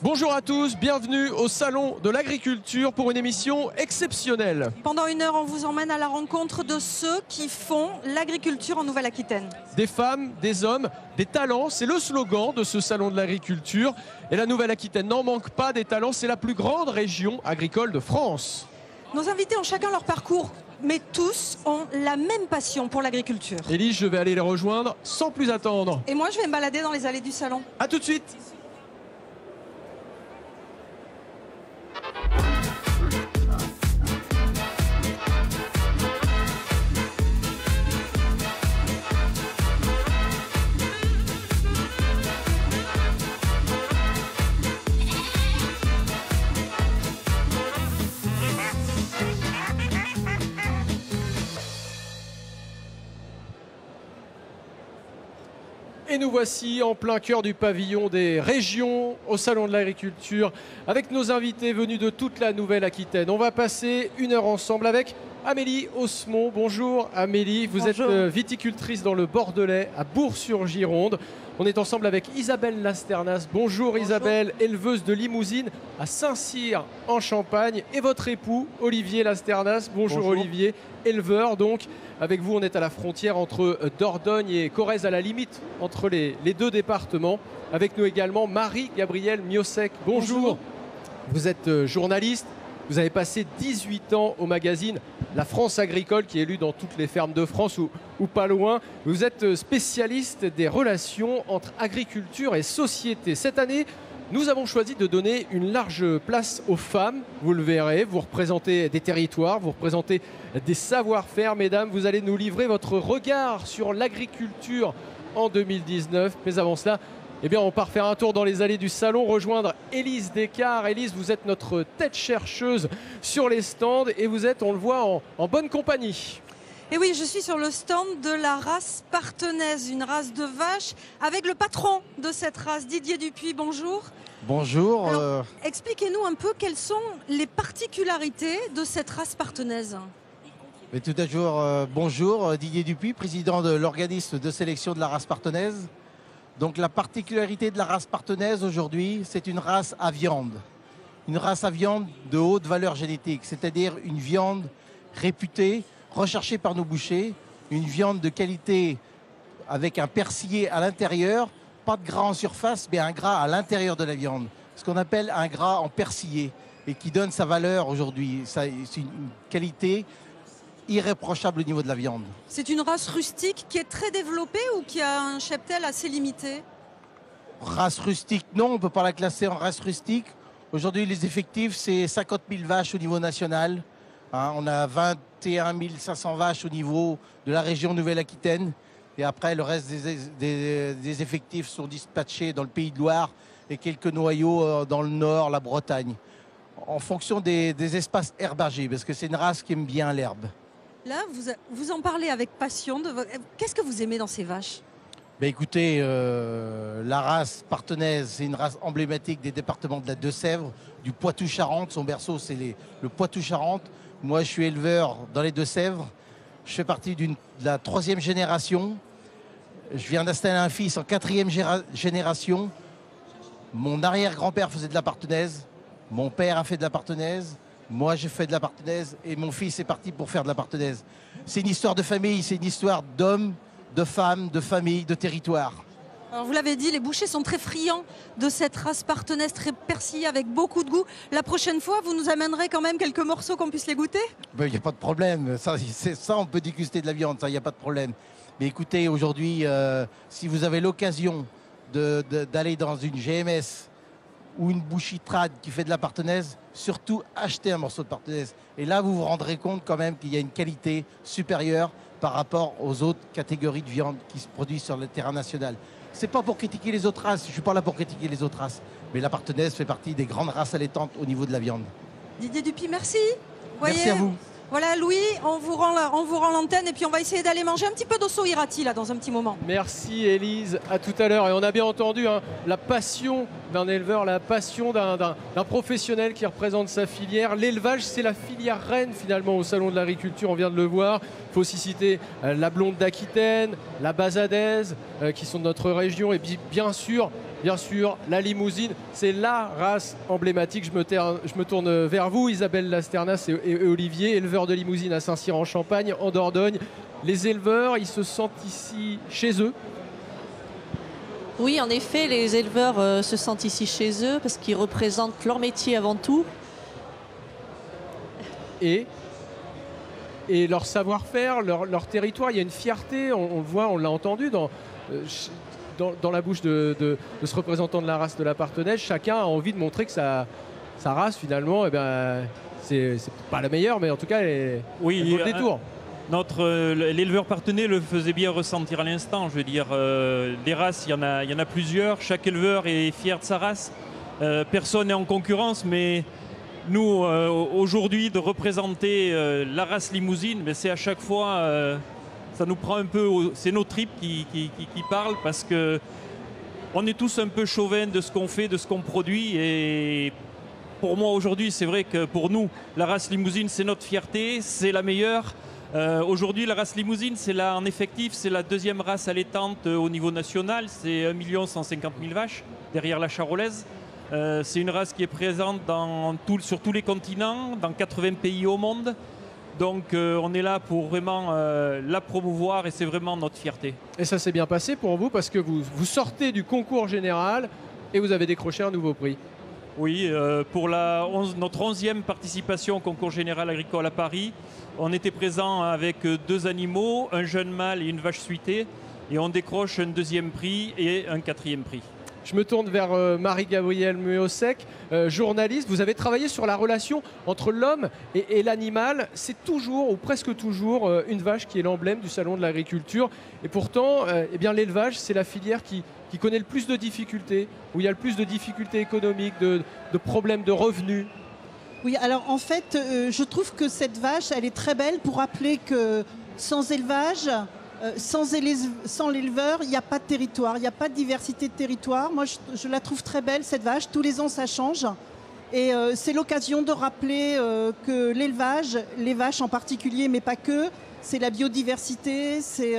Bonjour à tous, bienvenue au Salon de l'Agriculture pour une émission exceptionnelle. Pendant une heure, on vous emmène à la rencontre de ceux qui font l'agriculture en Nouvelle-Aquitaine. Des femmes, des hommes, des talents, c'est le slogan de ce Salon de l'Agriculture. Et la Nouvelle-Aquitaine n'en manque pas des talents, c'est la plus grande région agricole de France. Nos invités ont chacun leur parcours, mais tous ont la même passion pour l'agriculture. Élise, je vais aller les rejoindre sans plus attendre. Et moi, je vais me balader dans les allées du salon. A tout de suite. Et nous voici en plein cœur du pavillon des régions au Salon de l'Agriculture avec nos invités venus de toute la Nouvelle-Aquitaine. On va passer une heure ensemble avec Amélie Osmond. Bonjour Amélie, vous êtes viticultrice dans le Bordelais à Bourg-sur-Gironde. On est ensemble avec Isabelle Lasternas. Bonjour Isabelle, éleveuse de limousine à Saint-Cyr en Champagne. Et votre époux Olivier Lasternas. Bonjour Olivier, éleveur donc. Avec vous, on est à la frontière entre Dordogne et Corrèze, à la limite entre les deux départements. Avec nous également Marie-Gabrielle Miosek. Bonjour. Vous êtes journaliste. Vous avez passé 18 ans au magazine La France agricole, qui est lu dans toutes les fermes de France ou pas loin. Vous êtes spécialiste des relations entre agriculture et société. Cette année, nous avons choisi de donner une large place aux femmes. Vous le verrez, vous représentez des territoires, vous représentez des savoir-faire. Mesdames, vous allez nous livrer votre regard sur l'agriculture en 2019. Mais avant cela, eh bien, on part faire un tour dans les allées du salon, rejoindre Élise Descartes. Élise, vous êtes notre tête chercheuse sur les stands et vous êtes, on le voit, en bonne compagnie. Et oui, je suis sur le stand de la race partenaise, une race de vache, avec le patron de cette race, Didier Dupuis. Bonjour. Bonjour. Alors, expliquez-nous un peu quelles sont les particularités de cette race partenaise. Mais tout à jour, bonjour, Didier Dupuis, président de l'organisme de sélection de la race partenaise. Donc la particularité de la race partenaise aujourd'hui, c'est une race à viande. Une race à viande de haute valeur génétique, c'est-à-dire une viande réputée, recherchée par nos bouchers, une viande de qualité avec un persillé à l'intérieur, pas de gras en surface, mais un gras à l'intérieur de la viande. Ce qu'on appelle un gras en persillé et qui donne sa valeur aujourd'hui. C'est une qualité irréprochable au niveau de la viande. C'est une race rustique qui est très développée ou qui a un cheptel assez limité? Race rustique, non, on ne peut pas la classer en race rustique. Aujourd'hui, les effectifs, c'est 50 000 vaches au niveau national. On a 21 500 vaches au niveau de la région Nouvelle-Aquitaine. Et après, le reste des effectifs sont dispatchés dans le Pays de Loire et quelques noyaux dans le Nord, la Bretagne. En fonction des espaces herbagés, parce que c'est une race qui aime bien l'herbe. Là, vous en parlez avec passion. Qu'est-ce que vous aimez dans ces vaches? Ben écoutez, la race partenaise, c'est une race emblématique des départements de la Deux-Sèvres, du Poitou-Charentes. Son berceau, c'est le Poitou-Charentes. Moi, je suis éleveur dans les Deux-Sèvres. Je fais partie de la 3e génération. Je viens d'installer un fils en 4e génération. Mon arrière-grand-père faisait de la partenaise. Mon père a fait de la partenaise. Moi, j'ai fait de la partenaise et mon fils est parti pour faire de la partenaise. C'est une histoire de famille, c'est une histoire d'hommes, de femmes, de famille, de territoire. Alors vous l'avez dit, les bouchers sont très friands de cette race partenaise très persillée avec beaucoup de goût. La prochaine fois, vous nous amènerez quand même quelques morceaux qu'on puisse les goûter? Il n'y a pas de problème. Ça, on peut déguster de la viande, ça, il n'y a pas de problème. Mais écoutez, aujourd'hui, si vous avez l'occasion d'aller dans une GMS ou une boucherie trad qui fait de la partenaise, surtout achetez un morceau de partenaise. Et là, vous vous rendrez compte quand même qu'il y a une qualité supérieure par rapport aux autres catégories de viande qui se produisent sur le terrain national. C'est pas pour critiquer les autres races, je suis pas là pour critiquer les autres races, mais la partenaise fait partie des grandes races allaitantes au niveau de la viande. Didier Dupuis, merci. Merci à vous. Voilà Louis, on vous rend l'antenne et puis on va essayer d'aller manger un petit peu d'osso irati là dans un petit moment. Merci Élise, à tout à l'heure. Et on a bien entendu la passion d'un éleveur, la passion d'un professionnel qui représente sa filière. L'élevage, c'est la filière reine finalement au Salon de l'Agriculture, on vient de le voir. Il faut aussi citer la blonde d'Aquitaine, la basadaise qui sont de notre région et bien sûr bien sûr, la Limousine, c'est la race emblématique. Je me tourne vers vous, Isabelle Lasternas et Olivier, éleveurs de Limousine à Saint-Cyr-en-Champagne, en Dordogne. Les éleveurs, ils se sentent ici chez eux? Oui, en effet, les éleveurs se sentent ici chez eux parce qu'ils représentent leur métier avant tout. Et leur savoir-faire, leur territoire, il y a une fierté, on le voit, on l'a entendu dans la bouche de ce représentant de la race de la Partenaise. Chacun a envie de montrer que sa race, finalement, eh ben, c'est pas la meilleure, mais en tout cas, elle vaut le détour. L'éleveur partenaire le faisait bien ressentir à l'instant. Je veux dire, les races, il y en a plusieurs. Chaque éleveur est fier de sa race. Personne n'est en concurrence, mais nous, aujourd'hui, de représenter la race Limousine, c'est à chaque fois, ça nous prend un peu, c'est nos tripes qui parlent, parce que on est tous un peu chauvins de ce qu'on fait, de ce qu'on produit. Et pour moi, aujourd'hui, c'est vrai que pour nous, la race Limousine, c'est notre fierté, c'est la meilleure. Aujourd'hui, la race Limousine, en effectif, c'est la deuxième race allaitante au niveau national. C'est 1 150 000 vaches, derrière la charolaise. C'est une race qui est présente sur tous les continents, dans 80 pays au monde. Donc on est là pour vraiment la promouvoir, et c'est vraiment notre fierté. Et ça s'est bien passé pour vous, parce que vous sortez du concours général et vous avez décroché un nouveau prix. Oui, pour notre 11e participation au concours général agricole à Paris, on était présent avec 2 animaux, un jeune mâle et une vache suitée, et on décroche un 2e prix et un 4e prix. Je me tourne vers Marie-Gabrielle Muosek, journaliste. Vous avez travaillé sur la relation entre l'homme et l'animal. C'est toujours, ou presque toujours, une vache qui est l'emblème du Salon de l'agriculture. Et pourtant, eh bien, l'élevage, c'est la filière qui connaît le plus de difficultés, où il y a le plus de difficultés économiques, de problèmes de revenus. Oui, alors en fait, je trouve que cette vache, elle est très belle pour rappeler que sans élevage, sans l'éleveur, il n'y a pas de territoire, il n'y a pas de diversité de territoire. Moi, je la trouve très belle, cette vache. Tous les ans, ça change. Et c'est l'occasion de rappeler que l'élevage, les vaches en particulier, mais pas que, c'est la biodiversité, c'est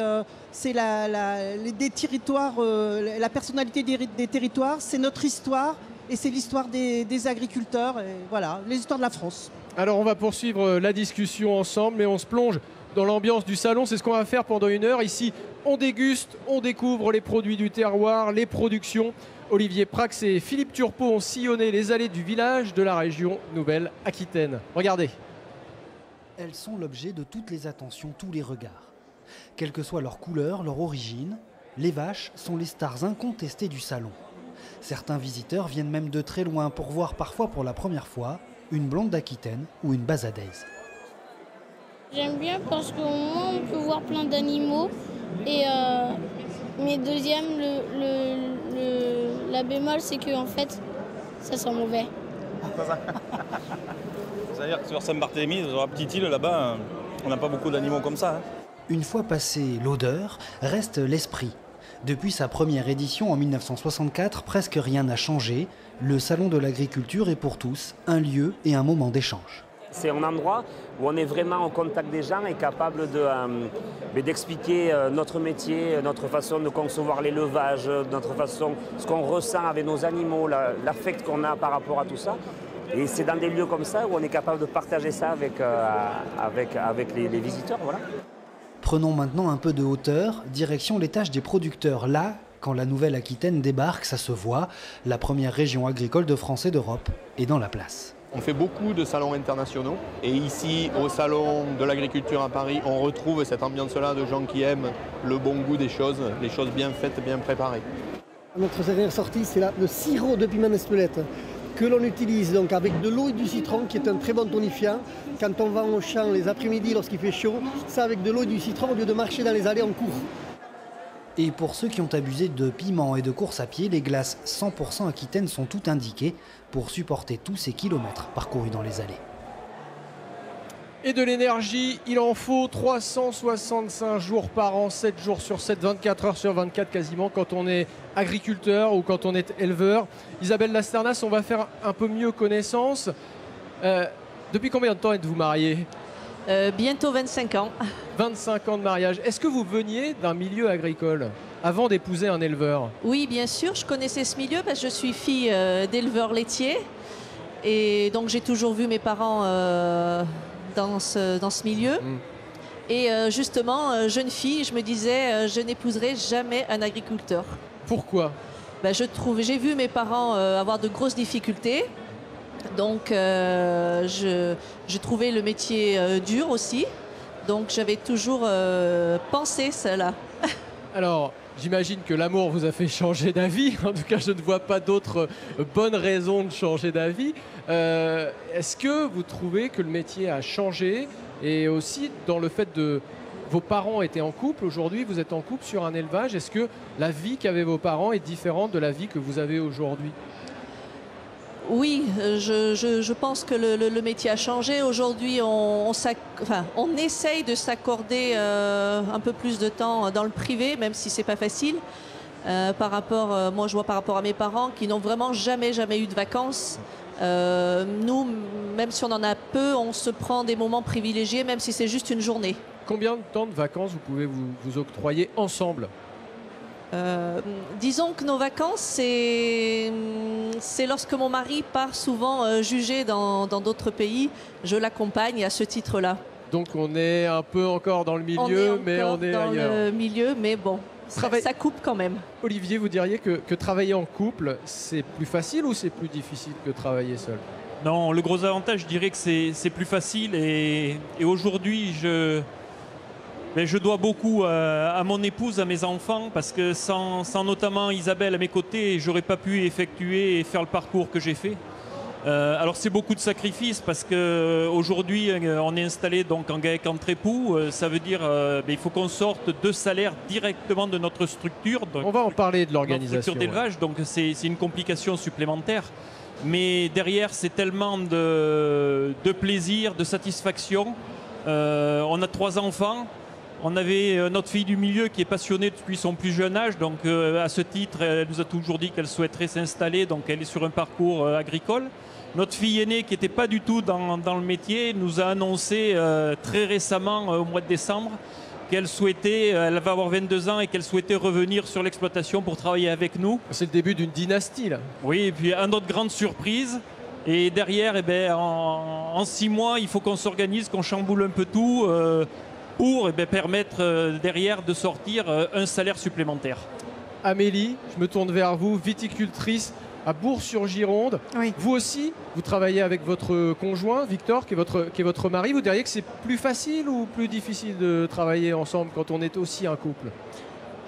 des territoires, la personnalité des territoires, c'est notre histoire et c'est l'histoire des agriculteurs, et voilà, les histoires de la France. Alors, on va poursuivre la discussion ensemble, mais on se plonge dans l'ambiance du salon. C'est ce qu'on va faire pendant 1 heure. Ici, on déguste, on découvre les produits du terroir, les productions. Olivier Prax et Philippe Turpot ont sillonné les allées du village de la région Nouvelle-Aquitaine. Regardez. Elles sont l'objet de toutes les attentions, tous les regards. Quelle que soit leur couleur, leur origine, les vaches sont les stars incontestées du salon. Certains visiteurs viennent même de très loin pour voir parfois pour la première fois une blonde d'Aquitaine ou une basadaise. J'aime bien parce qu'au moins on peut voir plein d'animaux. Mais deuxième, la bémol, c'est que en fait, ça sent mauvais. C'est-à-dire que sur Saint-Barthélemy, sur la petite île là-bas, on n'a pas beaucoup d'animaux comme ça. Une fois passée l'odeur, reste l'esprit. Depuis sa première édition en 1964, presque rien n'a changé. Le Salon de l'agriculture est pour tous un lieu et un moment d'échange. C'est un endroit où on est vraiment en contact des gens et capable d'expliquer notre métier, notre façon de concevoir l'élevage, notre façon, ce qu'on ressent avec nos animaux, l'affect qu'on a par rapport à tout ça. Et c'est dans des lieux comme ça où on est capable de partager ça avec les visiteurs. Voilà. Prenons maintenant un peu de hauteur, direction l'étage des producteurs. Là, quand la Nouvelle-Aquitaine débarque, ça se voit, la première région agricole de France et d'Europe est dans la place. On fait beaucoup de salons internationaux et ici, au Salon de l'agriculture à Paris, on retrouve cette ambiance-là de gens qui aiment le bon goût des choses, les choses bien faites, bien préparées. Notre dernière sortie, c'est le sirop de piment d'Espelette que l'on utilise donc avec de l'eau et du citron, qui est un très bon tonifiant. Quand on va au champ les après-midi lorsqu'il fait chaud, ça avec de l'eau et du citron, au lieu de marcher dans les allées, on court. Et pour ceux qui ont abusé de piment et de course à pied, les glaces 100% Aquitaine sont toutes indiquées pour supporter tous ces kilomètres parcourus dans les allées. Et de l'énergie, il en faut 365 jours par an, 7 jours sur 7, 24 heures sur 24 quasiment, quand on est agriculteur ou quand on est éleveur. Isabelle Lasternas, on va faire un peu mieux connaissance. Depuis combien de temps êtes-vous mariée ? Bientôt 25 ans. 25 ans de mariage. Est-ce que vous veniez d'un milieu agricole ? avant d'épouser un éleveur? Oui, bien sûr, je connaissais ce milieu parce que je suis fille d'éleveur laitier. Et donc j'ai toujours vu mes parents dans ce milieu. Et justement, jeune fille, je me disais, je n'épouserai jamais un agriculteur. Pourquoi? J'ai vu mes parents avoir de grosses difficultés. Donc je trouvais le métier dur aussi. Donc j'avais toujours pensé cela. Alors, j'imagine que l'amour vous a fait changer d'avis. En tout cas, je ne vois pas d'autres bonnes raisons de changer d'avis. Est-ce que vous trouvez que le métier a changé? Et aussi dans le fait de... Vos parents étaient en couple, aujourd'hui vous êtes en couple sur un élevage. Est-ce que la vie qu'avaient vos parents est différente de la vie que vous avez aujourd'hui? Oui, je pense que le métier a changé. Aujourd'hui, on essaye de s'accorder un peu plus de temps dans le privé, même si c'est pas facile. Moi, je vois par rapport à mes parents qui n'ont vraiment jamais eu de vacances. Nous, même si on en a peu, on se prend des moments privilégiés, même si c'est juste une journée. Combien de temps de vacances vous pouvez vous octroyer ensemble? Disons que nos vacances, c'est lorsque mon mari part souvent juger dans d'autres pays. Je l'accompagne à ce titre-là. Donc on est un peu encore dans le milieu, mais on est ailleurs. Dans le milieu, mais bon, ça coupe quand même. Olivier, vous diriez que travailler en couple, c'est plus facile ou c'est plus difficile que travailler seul? Non, le gros avantage, je dirais que c'est plus facile. Et aujourd'hui, je dois beaucoup à mon épouse, à mes enfants, parce que sans notamment Isabelle à mes côtés, j'aurais pas pu effectuer et faire le parcours que j'ai fait. Alors c'est beaucoup de sacrifices parce qu'aujourd'hui on est installé donc en GAEC entre époux. Ça veut dire il faut qu'on sorte 2 salaires directement de notre structure. Donc, on va en parler de l'organisation. Structure d'élevage, donc c'est une complication supplémentaire. Mais derrière c'est tellement de plaisir, de satisfaction. On a 3 enfants. On avait notre fille du milieu qui est passionnée depuis son plus jeune âge, donc à ce titre, elle nous a toujours dit qu'elle souhaiterait s'installer, donc elle est sur un parcours agricole. Notre fille aînée, qui n'était pas du tout dans le métier, nous a annoncé très récemment, au mois de décembre, qu'elle souhaitait, elle va avoir 22 ans et qu'elle souhaitait revenir sur l'exploitation pour travailler avec nous. C'est le début d'une dynastie, là. Oui, et puis une autre grande surprise. Et derrière, en 6 mois, il faut qu'on s'organise, qu'on chamboule un peu tout. Pour permettre derrière de sortir un salaire supplémentaire. Amélie, je me tourne vers vous, viticultrice à Bourg-sur-Gironde. Oui. Vous aussi, vous travaillez avec votre conjoint, Victor, qui est votre mari. Vous diriez que c'est plus facile ou plus difficile de travailler ensemble quand on est aussi un couple?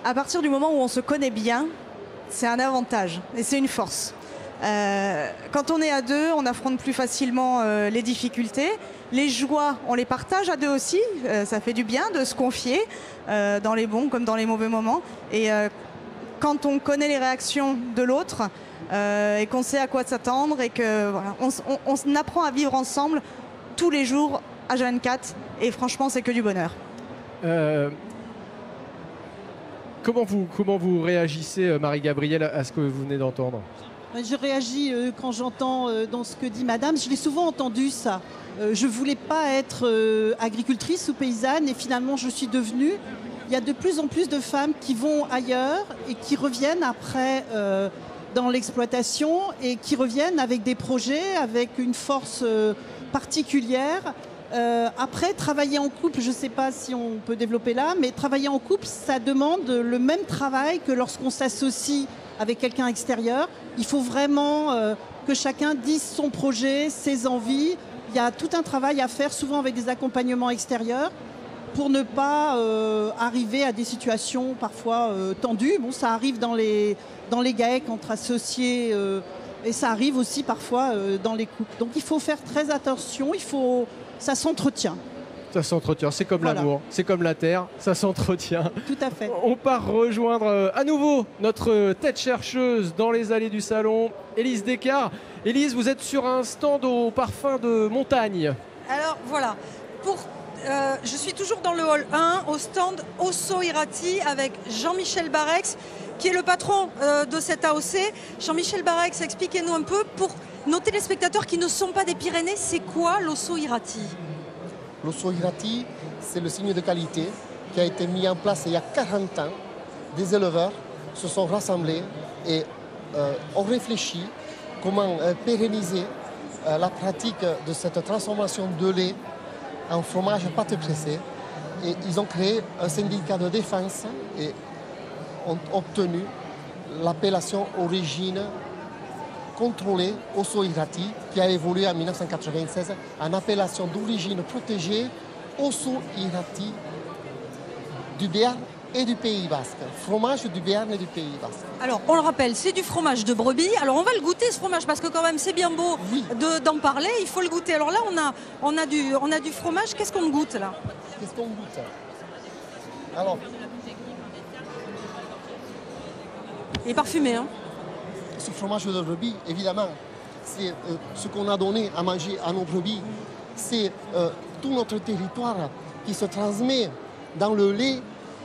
À partir du moment où on se connaît bien, c'est un avantage et c'est une force. Quand on est à 2, on affronte plus facilement les difficultés. Les joies, on les partage à 2 aussi. Ça fait du bien de se confier dans les bons comme dans les mauvais moments. Et quand on connaît les réactions de l'autre et qu'on sait à quoi s'attendre et que voilà, on apprend à vivre ensemble tous les jours à H24. Et franchement, c'est que du bonheur. Comment vous réagissez, Marie-Gabrielle, à ce que vous venez d'entendre? Je réagis quand j'entends dans ce que dit Madame. Je l'ai souvent entendu, ça. Je ne voulais pas être agricultrice ou paysanne et finalement je suis devenue. Il y a de plus en plus de femmes qui vont ailleurs et qui reviennent après dans l'exploitation et qui reviennent avec des projets, avec une force particulière. Après, travailler en couple, je ne sais pas si on peut développer là, mais travailler en couple, ça demande le même travail que lorsqu'on s'associe avec quelqu'un extérieur. Il faut vraiment que chacun dise son projet, ses envies. Il y a tout un travail à faire, souvent avec des accompagnements extérieurs, pour ne pas arriver à des situations parfois tendues. Bon, ça arrive dans les GAEC entre associés et ça arrive aussi parfois dans les couples. Donc il faut faire très attention, ça s'entretient. Ça s'entretient, c'est comme l'amour, c'est comme la terre, ça s'entretient. Tout à fait. On part rejoindre à nouveau notre tête chercheuse dans les allées du salon, Élise Descartes. Élise, vous êtes sur un stand au parfum de montagne. Alors voilà, je suis toujours dans le hall 1 au stand Osso Irati avec Jean-Michel Barex qui est le patron de cette AOC. Jean-Michel Barex, expliquez-nous un peu pour nos téléspectateurs qui ne sont pas des Pyrénées, c'est quoi l'Osso Irati? L'Osso Irati, c'est le signe de qualité qui a été mis en place il y a 40 ans des éleveurs se sont rassemblés et ont réfléchi comment pérenniser la pratique de cette transformation de lait en fromage pâte pressée. Et ils ont créé un syndicat de défense et ont obtenu l'appellation origine contrôlée Osso-Iraty, qui a évolué en 1996 en appellation d'origine protégée Osso-Iraty du Béarn et du Pays Basque. Fromage du Béarn et du Pays Basque. Alors, on le rappelle, c'est du fromage de brebis. Alors, on va le goûter, ce fromage, parce que quand même, c'est bien beau d'en parler. Il faut le goûter. Alors là, on a du fromage. Qu'est-ce qu'on goûte, là? Qu'est-ce qu'on goûte? Alors, il est parfumé, hein? Ce fromage de brebis, évidemment, c'est ce qu'on a donné à manger à nos brebis. C'est tout notre territoire qui se transmet dans le lait.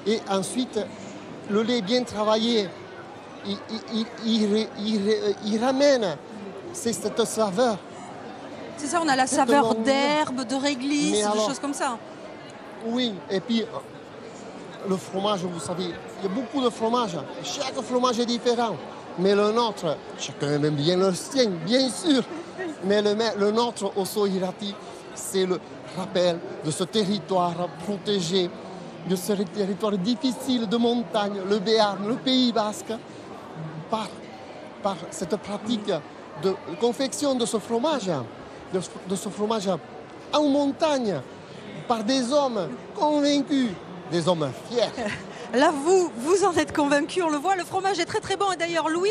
Et ensuite, le lait bien travaillé, il ramène cette saveur. C'est ça, on a la saveur d'herbe, de réglisse, des choses comme ça. Oui, et puis le fromage, vous savez, il y a beaucoup de fromages. Chaque fromage est différent. Mais le nôtre, chacun aime bien le sien, bien sûr. Mais le nôtre, Osso-Iraty, c'est le rappel de ce territoire protégé, de ce territoire difficile de montagne, le Béarn, le Pays Basque, par cette pratique de confection de ce fromage, de ce fromage en montagne, par des hommes convaincus, des hommes fiers. Là, vous en êtes convaincus, on le voit, le fromage est très très bon. Et d'ailleurs, Louis,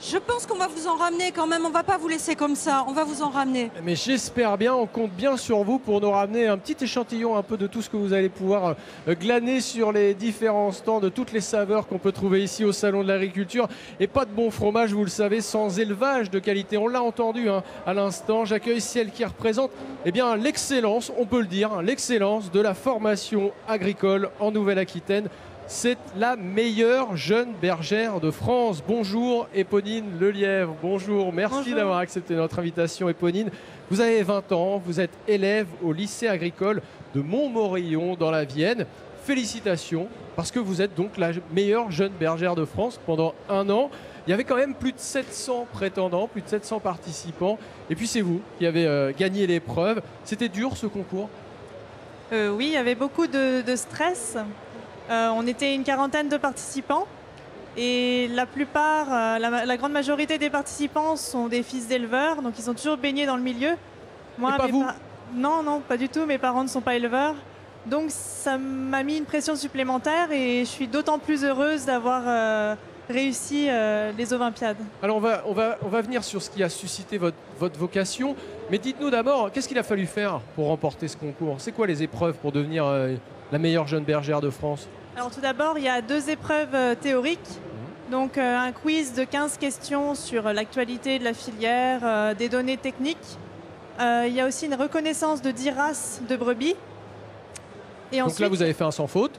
je pense qu'on va vous en ramener quand même, on ne va pas vous laisser comme ça, on va vous en ramener. Mais j'espère bien, on compte bien sur vous pour nous ramener un petit échantillon un peu de tout ce que vous allez pouvoir glaner sur les différents stands, de toutes les saveurs qu'on peut trouver ici au Salon de l'Agriculture. Et pas de bon fromage, vous le savez, sans élevage de qualité. On l'a entendu à l'instant, j'accueille celle qui représente l'excellence, on peut le dire, l'excellence de la formation agricole en Nouvelle-Aquitaine. C'est la meilleure jeune bergère de France. Bonjour Éponine Lelièvre, bonjour, merci d'avoir accepté notre invitation Éponine. Vous avez 20 ans, vous êtes élève au lycée agricole de Montmorillon dans la Vienne. Félicitations, parce que vous êtes donc la meilleure jeune bergère de France pendant un an. Il y avait quand même plus de 700 prétendants, plus de 700 participants. Et puis c'est vous qui avez gagné l'épreuve. C'était dur ce concours? Oui, il y avait beaucoup de stress. On était une quarantaine de participants et la plupart, la grande majorité des participants sont des fils d'éleveurs, donc ils ont toujours baigné dans le milieu. Moi, pas vous? Non, pas du tout. Mes parents ne sont pas éleveurs. Donc ça m'a mis une pression supplémentaire et je suis d'autant plus heureuse d'avoir réussi les Olympiades. Alors on va venir sur ce qui a suscité votre vocation, mais dites-nous d'abord, qu'est-ce qu'il a fallu faire pour remporter ce concours? C'est quoi les épreuves pour devenir la meilleure jeune bergère de France? Alors tout d'abord, il y a 2 épreuves théoriques. Donc un quiz de 15 questions sur l'actualité de la filière, des données techniques. Il y a aussi une reconnaissance de 10 races de brebis. Et donc ensuite, là, vous avez fait un sans faute?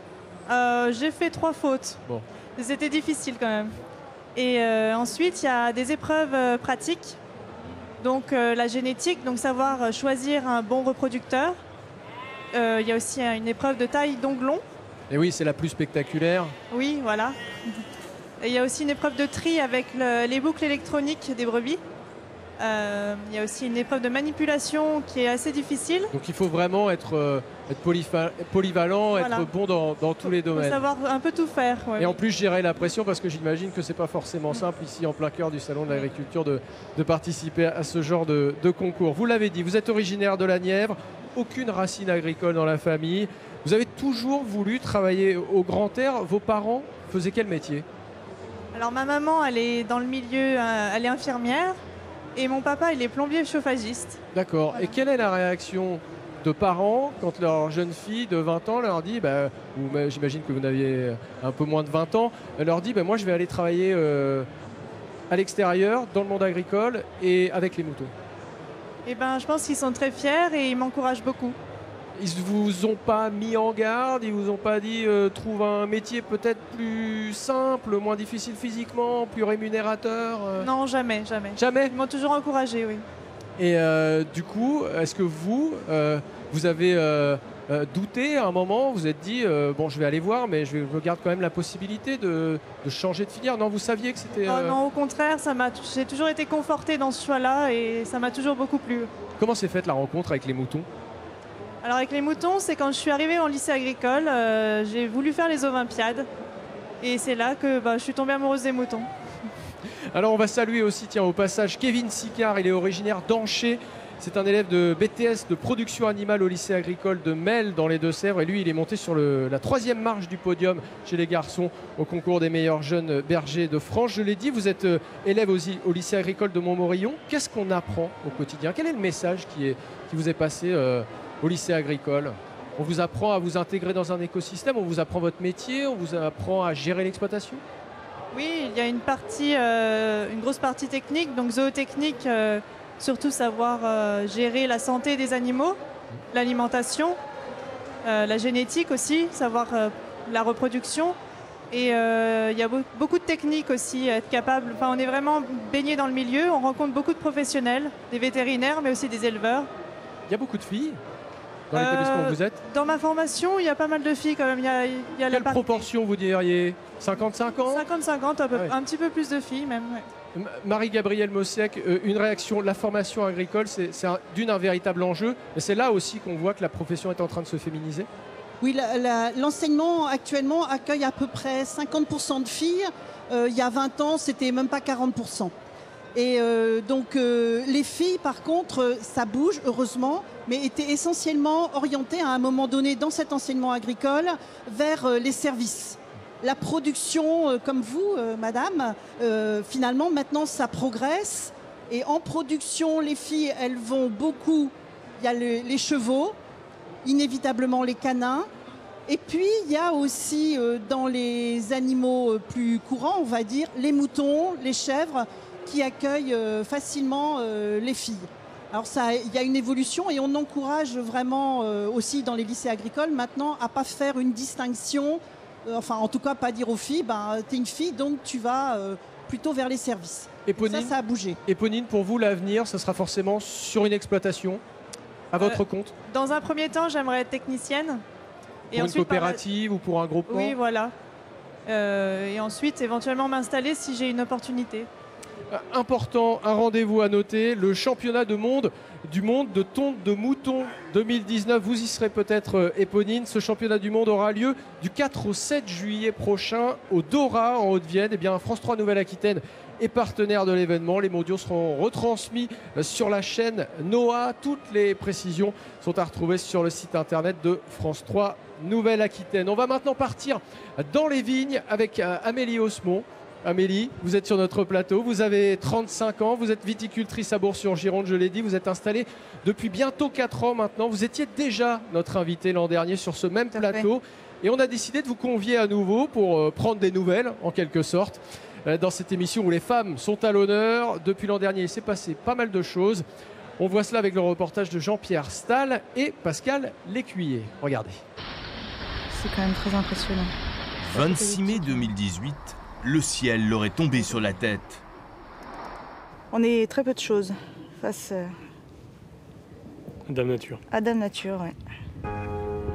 J'ai fait 3 fautes. Bon. C'était difficile quand même. Et ensuite, il y a des épreuves pratiques. Donc la génétique, donc savoir choisir un bon reproducteur. Il y a aussi une épreuve de taille d'onglon. Et oui, c'est la plus spectaculaire. Oui, voilà. Et il y a aussi une épreuve de tri avec les boucles électroniques des brebis. Il y a aussi une épreuve de manipulation qui est assez difficile. Donc il faut vraiment être polyvalent, Voilà. être bon dans tous les Il faut domaines. savoir un peu tout faire. Ouais. Et en plus, je dirais la pression parce que j'imagine que c'est pas forcément simple ici en plein cœur du Salon de l'Agriculture de participer à ce genre de concours. Vous l'avez dit, vous êtes originaire de la Nièvre, aucune racine agricole dans la famille. Vous avez toujours voulu travailler au grand air. Vos parents faisaient quel métier? Alors ma maman, elle est dans le milieu, elle est infirmière. Et mon papa, il est plombier chauffagiste. D'accord. Voilà. Et quelle est la réaction de parents quand leur jeune fille de 20 ans leur dit, ou j'imagine que vous n'aviez un peu moins de 20 ans, leur dit moi je vais aller travailler à l'extérieur, dans le monde agricole et avec les moutons? Eh ben, je pense qu'ils sont très fiers et ils m'encouragent beaucoup. Ils ne vous ont pas mis en garde, ils vous ont pas dit trouve un métier peut-être plus simple, moins difficile physiquement, plus rémunérateur? Non, jamais. Jamais? Ils m'ont toujours encouragé, oui. Et du coup, est-ce que vous avez douté à un moment? Vous vous êtes dit, bon, je vais aller voir, mais je garde quand même la possibilité de changer de filière. Non, vous saviez que c'était... Non, au contraire, j'ai toujours été confortée dans ce choix-là et ça m'a toujours beaucoup plu. Comment s'est faite la rencontre avec les moutons? Alors avec les moutons, c'est quand je suis arrivée en lycée agricole, j'ai voulu faire les Olympiades et c'est là que je suis tombée amoureuse des moutons. Alors on va saluer aussi, tiens, au passage, Kevin Sicard, il est originaire d'Anché. C'est un élève de BTS de production animale au lycée agricole de Mel dans les Deux-Sèvres. Et lui, il est monté sur la 3e marche du podium chez les garçons au concours des meilleurs jeunes bergers de France. Je l'ai dit, vous êtes élève au lycée agricole de Montmorillon. Qu'est-ce qu'on apprend au quotidien? Quel est le message qui vous est passé au lycée agricole? On vous apprend à vous intégrer dans un écosystème, on vous apprend votre métier, on vous apprend à gérer l'exploitation? Oui, il y a une grosse partie technique, donc zootechnique, surtout savoir gérer la santé des animaux, l'alimentation, la génétique aussi, savoir la reproduction. Et il y a beaucoup de techniques aussi, être capable. Enfin, on est vraiment baigné dans le milieu, on rencontre beaucoup de professionnels, des vétérinaires, mais aussi des éleveurs. Il y a beaucoup de filles dans l'établissement où vous êtes? Dans ma formation, il y a pas mal de filles quand même. Quelle proportion vous diriez? 50-50? 50-50, un petit peu plus de filles même. Ouais. Marie-Gabrielle Mossiec, une réaction, la formation agricole, c'est un véritable enjeu, mais c'est là aussi qu'on voit que la profession est en train de se féminiser? Oui, l'enseignement actuellement accueille à peu près 50% de filles. Il y a 20 ans, c'était même pas 40%. Et donc les filles, par contre, ça bouge, heureusement, mais étaient essentiellement orientées à un moment donné dans cet enseignement agricole vers les services. La production, comme vous, madame, finalement, maintenant, ça progresse. Et en production, les filles, elles vont beaucoup... Il y a les chevaux, inévitablement les canins. Et puis, il y a aussi, dans les animaux plus courants, on va dire, les moutons, les chèvres, qui accueillent facilement les filles. Alors, il y a une évolution et on encourage vraiment aussi dans les lycées agricoles maintenant à ne pas faire une distinction. Enfin, en tout cas, pas dire aux filles, t'es une fille, donc tu vas plutôt vers les services. Éponine, ça a bougé. Éponine, pour vous, l'avenir, ce sera forcément sur une exploitation, à votre compte? Dans un premier temps, j'aimerais être technicienne. Pour une coopérative ou pour un groupement? Oui, voilà. Et ensuite, éventuellement m'installer si j'ai une opportunité. Important, un rendez-vous à noter, le championnat du monde de tonte de mouton 2019. Vous y serez peut-être, Éponine. Ce championnat du monde aura lieu du 4 au 7 juillet prochain au Dora en Haute-Vienne. Eh bien, France 3 Nouvelle-Aquitaine est partenaire de l'événement. Les mondiaux seront retransmis sur la chaîne NOAH. Toutes les précisions sont à retrouver sur le site internet de France 3 Nouvelle-Aquitaine. On va maintenant partir dans les vignes avec Amélie Osmond. Amélie, vous êtes sur notre plateau, vous avez 35 ans, vous êtes viticultrice à Bourg-sur-Gironde, je l'ai dit, vous êtes installée depuis bientôt 4 ans maintenant. Vous étiez déjà notre invité l'an dernier sur ce même plateau et on a décidé de vous convier à nouveau pour prendre des nouvelles en quelque sorte dans cette émission où les femmes sont à l'honneur. Depuis l'an dernier, il s'est passé pas mal de choses. On voit cela avec le reportage de Jean-Pierre Stahl et Pascal Lécuyer. Regardez. C'est quand même très impressionnant. 26 mai 2018. Le ciel leur est tombé sur la tête. On est très peu de choses face Dame Nature. À Dame Nature, ouais.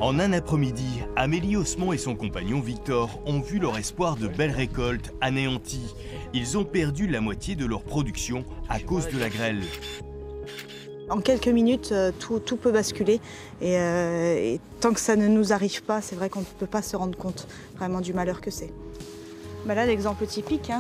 En un après-midi, Amélie Osmond et son compagnon Victor ont vu leur espoir de belles récoltes anéanti. Ils ont perdu la moitié de leur production à cause de la grêle. En quelques minutes, tout peut basculer et tant que ça ne nous arrive pas, c'est vrai qu'on ne peut pas se rendre compte vraiment du malheur que c'est. Là, l'exemple typique.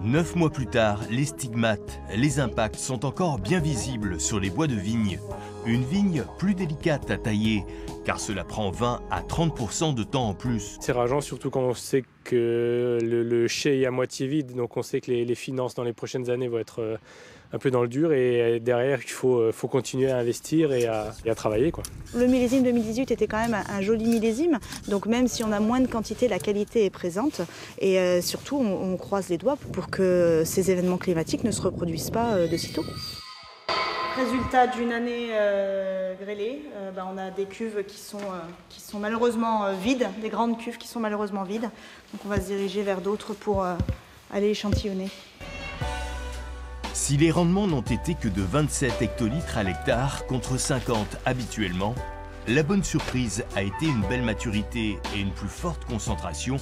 9 mois plus tard, les stigmates, les impacts sont encore bien visibles sur les bois de vigne. Une vigne plus délicate à tailler, car cela prend 20 à 30% de temps en plus. C'est rageant, surtout quand on sait que le chai est à moitié vide, donc on sait que les finances dans les prochaines années vont être un peu dans le dur et derrière il faut continuer à investir et à travailler, quoi. Le millésime 2018 était quand même un joli millésime, donc même si on a moins de quantité, la qualité est présente et surtout on croise les doigts pour que ces événements climatiques ne se reproduisent pas de sitôt. Résultat d'une année grêlée, on a des cuves qui sont malheureusement vides, des grandes cuves qui sont malheureusement vides, donc on va se diriger vers d'autres pour aller échantillonner. Si les rendements n'ont été que de 27 hectolitres à l'hectare contre 50 habituellement, la bonne surprise a été une belle maturité et une plus forte concentration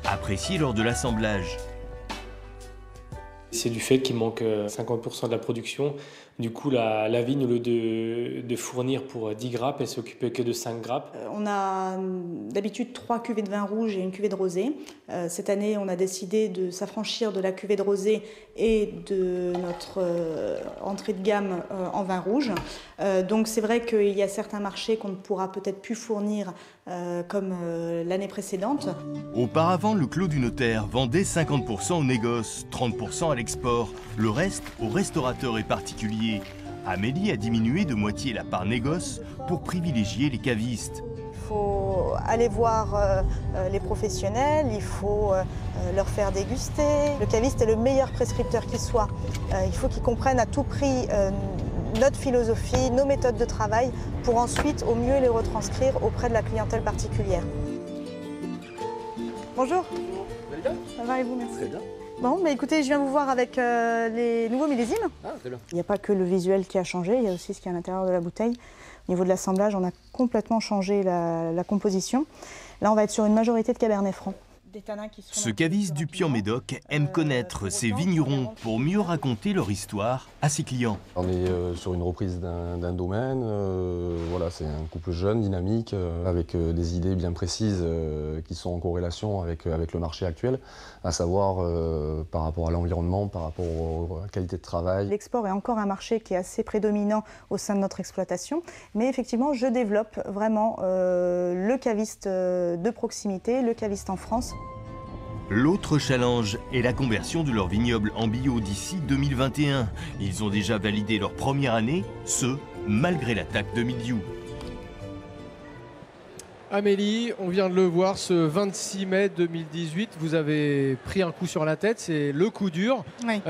appréciée lors de l'assemblage. C'est du fait qu'il manque 50% de la production. Du coup, la vigne, au lieu de fournir pour 10 grappes, elle s'occupait que de 5 grappes. On a d'habitude 3 cuvées de vin rouge et une cuvée de rosé. Cette année, on a décidé de s'affranchir de la cuvée de rosé et de notre entrée de gamme en vin rouge. Donc c'est vrai qu'il y a certains marchés qu'on ne pourra peut-être plus fournir comme l'année précédente. Auparavant, le Clos du Notaire vendait 50% au négoce, 30% à l'export, le reste aux restaurateurs et particuliers. Amélie a diminué de moitié la part négoce pour privilégier les cavistes. Il faut aller voir les professionnels, il faut leur faire déguster. Le caviste est le meilleur prescripteur qui soit. Il faut qu'il comprenne à tout prix notre philosophie, nos méthodes de travail, pour ensuite au mieux les retranscrire auprès de la clientèle particulière. Bonjour. Vous allez bien? Ça va et vous, merci. Très bien. Bon, bah écoutez, je viens vous voir avec les nouveaux millésimes. Ah, très bien. Il n'y a pas que le visuel qui a changé, il y a aussi ce qu'il y a à l'intérieur de la bouteille. Au niveau de l'assemblage, on a complètement changé la composition. Là, on va être sur une majorité de Cabernet Franc. Ce caviste du Puy-en-Médoc aime connaître ses vignerons pour mieux raconter leur histoire à ses clients. On est sur une reprise d'un domaine, voilà, c'est un couple jeune, dynamique, avec des idées bien précises qui sont en corrélation avec le marché actuel, à savoir par rapport à l'environnement, par rapport à la qualité de travail. L'export est encore un marché qui est assez prédominant au sein de notre exploitation, mais effectivement, je développe vraiment le caviste de proximité, le caviste en France. L'autre challenge est la conversion de leur vignoble en bio d'ici 2021. Ils ont déjà validé leur première année, ce, malgré l'attaque de mildiou. Amélie, on vient de le voir, ce 26 mai 2018, vous avez pris un coup sur la tête, c'est le coup dur. Oui.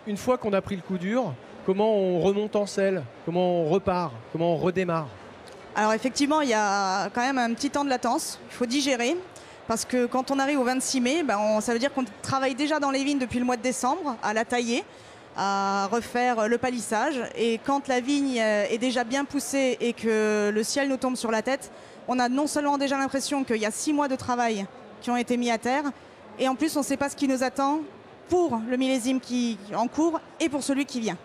Une fois qu'on a pris le coup dur, comment on remonte en selle? Comment on repart? Comment on redémarre? Alors effectivement, il y a quand même un petit temps de latence, il faut digérer. Parce que quand on arrive au 26 mai, ça veut dire qu'on travaille déjà dans les vignes depuis le mois de décembre, à la tailler, à refaire le palissage. Et quand la vigne est déjà bien poussée et que le ciel nous tombe sur la tête, on a non seulement déjà l'impression qu'il y a 6 mois de travail qui ont été mis à terre, et en plus on ne sait pas ce qui nous attend pour le millésime qui est en cours et pour celui qui vient.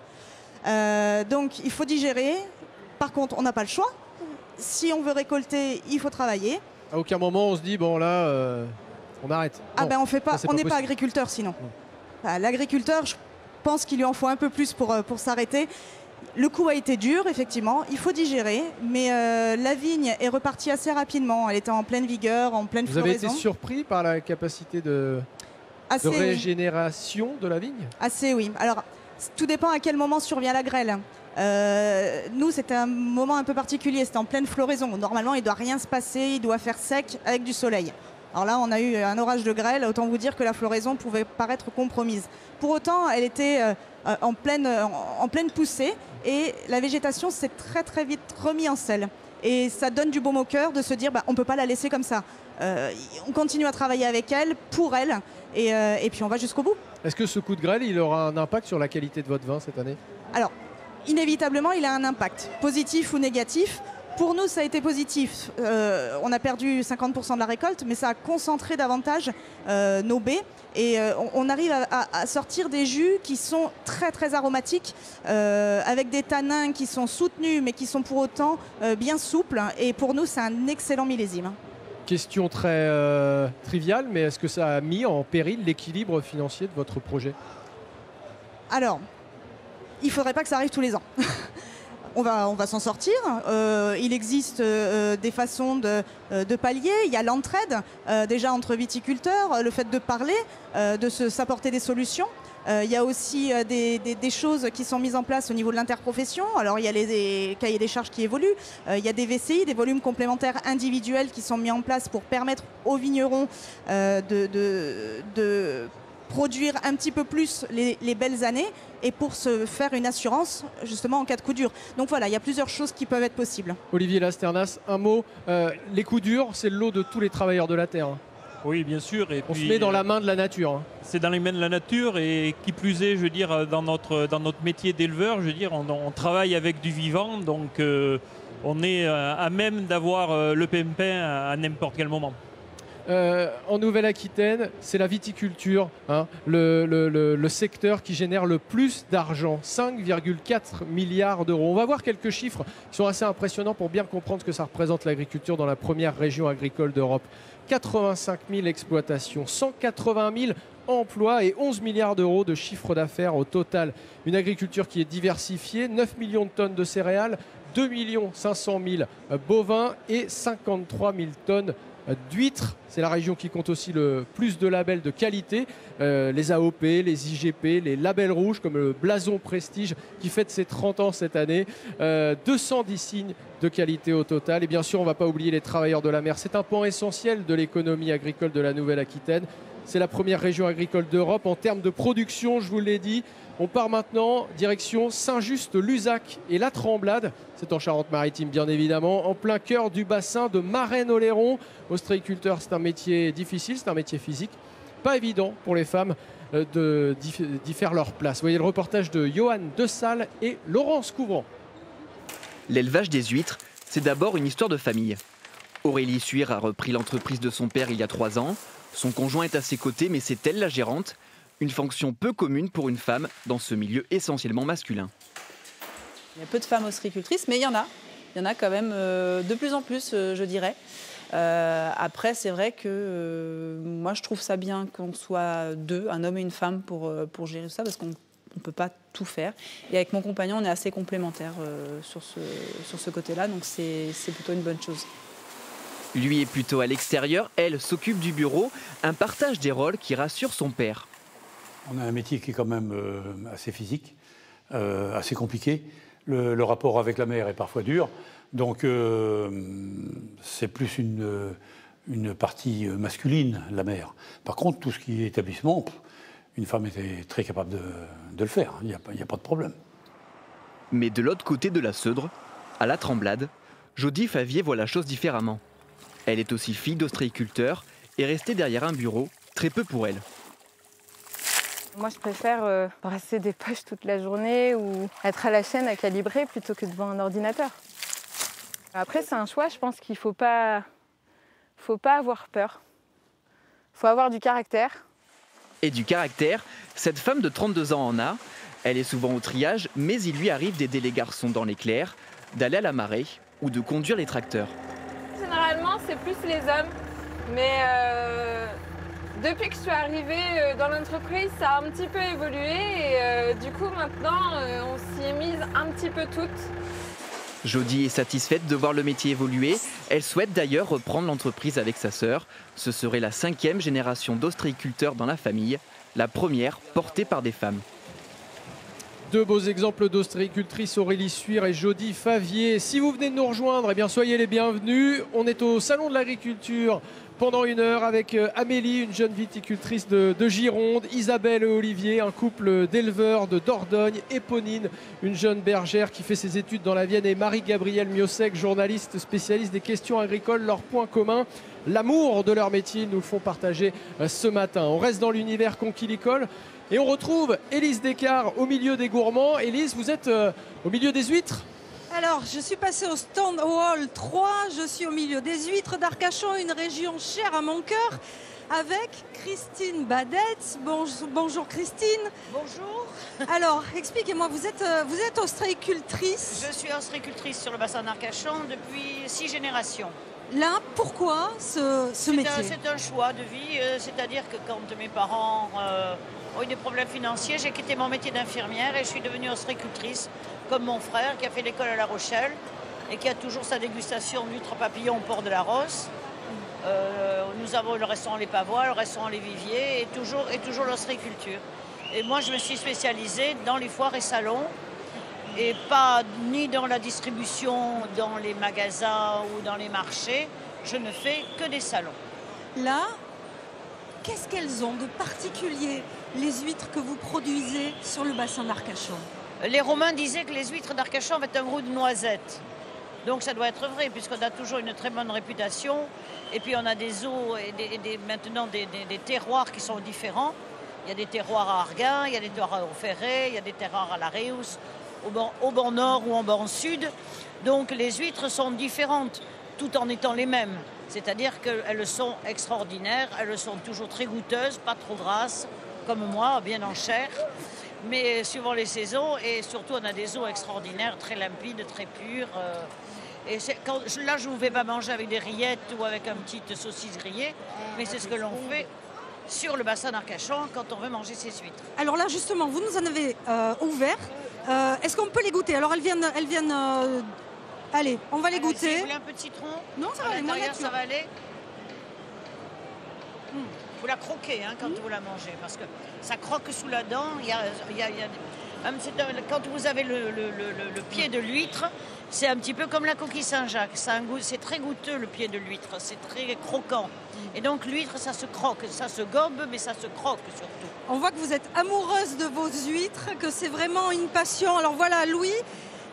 Donc il faut digérer. Par contre, on n'a pas le choix. Si on veut récolter, il faut travailler. À aucun moment on se dit, bon là, on arrête. Ah Non, ben on n'est pas possible. agriculteur sinon. L'agriculteur, je pense qu'il lui en faut un peu plus pour s'arrêter. Le coup a été dur, effectivement, il faut digérer, mais la vigne est repartie assez rapidement. Elle était en pleine vigueur, en pleine floraison. Vous avez été surpris par la capacité de régénération de la vigne? Assez, oui. Alors, tout dépend à quel moment survient la grêle. Nous, c'était un moment un peu particulier, c'était en pleine floraison. Normalement, il ne doit rien se passer, il doit faire sec avec du soleil. Alors là, on a eu un orage de grêle, autant vous dire que la floraison pouvait paraître compromise. Pour autant, elle était en pleine poussée et la végétation s'est très très vite remise en selle. Et ça donne du baume au cœur de se dire on ne peut pas la laisser comme ça. On continue à travailler avec elle, pour elle, et puis on va jusqu'au bout. Est-ce que ce coup de grêle, il aura un impact sur la qualité de votre vin cette année? Alors, inévitablement, il a un impact, positif ou négatif. Pour nous, ça a été positif. On a perdu 50% de la récolte, mais ça a concentré davantage nos baies. Et on arrive à sortir des jus qui sont très très aromatiques, avec des tanins qui sont soutenus, mais qui sont pour autant bien souples. Et pour nous, c'est un excellent millésime. Question très triviale, mais est-ce que ça a mis en péril l'équilibre financier de votre projet? Alors, il ne faudrait pas que ça arrive tous les ans. On va s'en sortir. Il existe des façons de pallier. Il y a l'entraide, déjà entre viticulteurs, le fait de parler, de s'apporter des solutions. Il y a aussi des choses qui sont mises en place au niveau de l'interprofession. Alors il y a les cahiers des charges qui évoluent. Il y a des VCI, des volumes complémentaires individuels qui sont mis en place pour permettre aux vignerons de produire un petit peu plus les belles années et pour se faire une assurance justement en cas de coup dur. Donc voilà, il y a plusieurs choses qui peuvent être possibles. Olivier Lasternas, un mot. Les coups durs, c'est le lot de tous les travailleurs de la terre. Oui, bien sûr. Et on puis, se met dans la main de la nature. C'est dans les mains de la nature et qui plus est, je veux dire, dans notre métier d'éleveur, je veux dire, on travaille avec du vivant. Donc on est à même d'avoir le pimpin à n'importe quel moment. En Nouvelle-Aquitaine, c'est la viticulture, hein, le secteur qui génère le plus d'argent, 5,4 milliards d'euros. On va voir quelques chiffres qui sont assez impressionnants pour bien comprendre ce que ça représente l'agriculture dans la première région agricole d'Europe. 85 000 exploitations, 180 000 emplois et 11 milliards d'euros de chiffre d'affaires au total. Une agriculture qui est diversifiée, 9 millions de tonnes de céréales, 2 500 000 bovins et 53 000 tonnes d'huîtres. C'est la région qui compte aussi le plus de labels de qualité, les AOP, les IGP, les labels rouges comme le Blason Prestige qui fête ses 30 ans cette année, 210 signes de qualité au total. Et bien sûr, on ne va pas oublier les travailleurs de la mer. C'est un pan essentiel de l'économie agricole de la Nouvelle-Aquitaine. C'est la première région agricole d'Europe en termes de production, je vous l'ai dit. On part maintenant direction Saint-Just-Luzac et la Tremblade. C'est en Charente-Maritime, bien évidemment, en plein cœur du bassin de Marennes-Oléron. Ostréiculteur, c'est un métier difficile, c'est un métier physique. Pas évident pour les femmes d'y faire leur place. Vous voyez le reportage de Johan Dessal et Laurence Couvrant. L'élevage des huîtres, c'est d'abord une histoire de famille. Aurélie Suire a repris l'entreprise de son père il y a 3 ans. Son conjoint est à ses côtés, mais c'est elle la gérante. Une fonction peu commune pour une femme dans ce milieu essentiellement masculin. Il y a peu de femmes ostréicultrices, mais il y en a. Il y en a quand même de plus en plus, je dirais. Après, c'est vrai que moi, je trouve ça bien qu'on soit 2, un homme et une femme, pour gérer ça, parce qu'on ne peut pas tout faire. Et avec mon compagnon, on est assez complémentaires sur ce côté-là, donc c'est plutôt une bonne chose. Lui est plutôt à l'extérieur, elle s'occupe du bureau, un partage des rôles qui rassure son père. On a un métier qui est quand même assez physique, assez compliqué. Le rapport avec la mer est parfois dur, donc c'est plus une partie masculine, la mer. Par contre, tout ce qui est établissement, une femme était très capable de le faire, il n'y a pas de problème. Mais de l'autre côté de la Seudre, à la Tremblade, Jodie Favier voit la chose différemment. Elle est aussi fille d'ostréiculteur et rester derrière un bureau, très peu pour elle. Moi, je préfère brasser des poches toute la journée ou être à la chaîne à calibrer plutôt que devant un ordinateur. Après, c'est un choix, je pense qu'il ne faut pas avoir peur. Il faut avoir du caractère. Et du caractère, cette femme de 32 ans en a. Elle est souvent au triage, mais il lui arrive d'aider les garçons dans les clairs, d'aller à la marée ou de conduire les tracteurs. Généralement, c'est plus les hommes, mais depuis que je suis arrivée dans l'entreprise, ça a un petit peu évolué et du coup maintenant, on s'y est mise un petit peu toutes. Jodie est satisfaite de voir le métier évoluer. Elle souhaite d'ailleurs reprendre l'entreprise avec sa sœur. Ce serait la 5e génération d'ostréiculteurs dans la famille, la première portée par des femmes. 2 beaux exemples d'ostréicultrices, Aurélie Suire et Jodie Favier. Si vous venez de nous rejoindre, eh bien soyez les bienvenus. On est au Salon de l'Agriculture pendant 1 heure avec Amélie, une jeune viticultrice de Gironde, Isabelle et Olivier, un couple d'éleveurs de Dordogne, Éponine, une jeune bergère qui fait ses études dans la Vienne, et Marie-Gabrielle Miosec, journaliste spécialiste des questions agricoles. Leur point commun, l'amour de leur métier, ils nous le font partager ce matin. On reste dans l'univers conquilicole. Et on retrouve Élise Descartes au milieu des gourmands. Élise, vous êtes au milieu des huîtres? Alors, je suis passée au stand au hall 3. Je suis au milieu des huîtres d'Arcachon, une région chère à mon cœur, avec Christine Badetz. Bonjour Christine. Bonjour. Alors, expliquez-moi, vous êtes ostréicultrice? Je suis ostréicultrice sur le bassin d'Arcachon depuis 6 générations. Là, pourquoi ce métier? C'est un choix de vie, c'est-à-dire que quand mes parents ont eu des problèmes financiers, j'ai quitté mon métier d'infirmière et je suis devenue ostréicultrice, comme mon frère qui a fait l'école à La Rochelle et qui a toujours sa dégustation d'huîtres papillons au port de la Rosse. Nous avons le restaurant Les Pavois, le restaurant Les Viviers et toujours l'ostréiculture. Et moi, je me suis spécialisée dans les foires et salons, et pas ni dans la distribution dans les magasins ou dans les marchés. Je ne fais que des salons. Là, qu'est-ce qu'elles ont de particulier, les huîtres que vous produisez sur le bassin d'Arcachon? Les Romains disaient que les huîtres d'Arcachon avaient un goût de noisette. Donc ça doit être vrai, puisqu'on a toujours une très bonne réputation. Et puis on a des eaux et maintenant des terroirs qui sont différents. Il y a des terroirs à Arguin, il y a des terroirs au Ferret, il y a des terroirs à la Réus, au bord nord ou au bord sud. Donc les huîtres sont différentes, tout en étant les mêmes. C'est-à-dire qu'elles sont extraordinaires, elles sont toujours très goûteuses, pas trop grasses, comme moi, bien en chair, mais suivant les saisons, et surtout on a des eaux extraordinaires, très limpides, très pures. Et là, je ne vais pas manger avec des rillettes ou avec une petite saucisse grillée, mais c'est ce que l'on fait sur le bassin d'Arcachon quand on veut manger ces huîtres. Alors là, justement, vous nous en avez ouvert. Est-ce qu'on peut les goûter? Alors elles viennent allez, on va les goûter. Vous voulez un peu de citron? Non, ça va aller. Ça va aller. Vous la croquez quand vous la mangez, parce que ça croque sous la dent. Quand vous avez le pied de l'huître, c'est un petit peu comme la coquille Saint-Jacques. C'est très goûteux, le pied de l'huître. C'est très croquant. Et donc l'huître, ça se croque. Ça se gobe, mais ça se croque surtout. On voit que vous êtes amoureuse de vos huîtres, que c'est vraiment une passion. Alors voilà, Louis,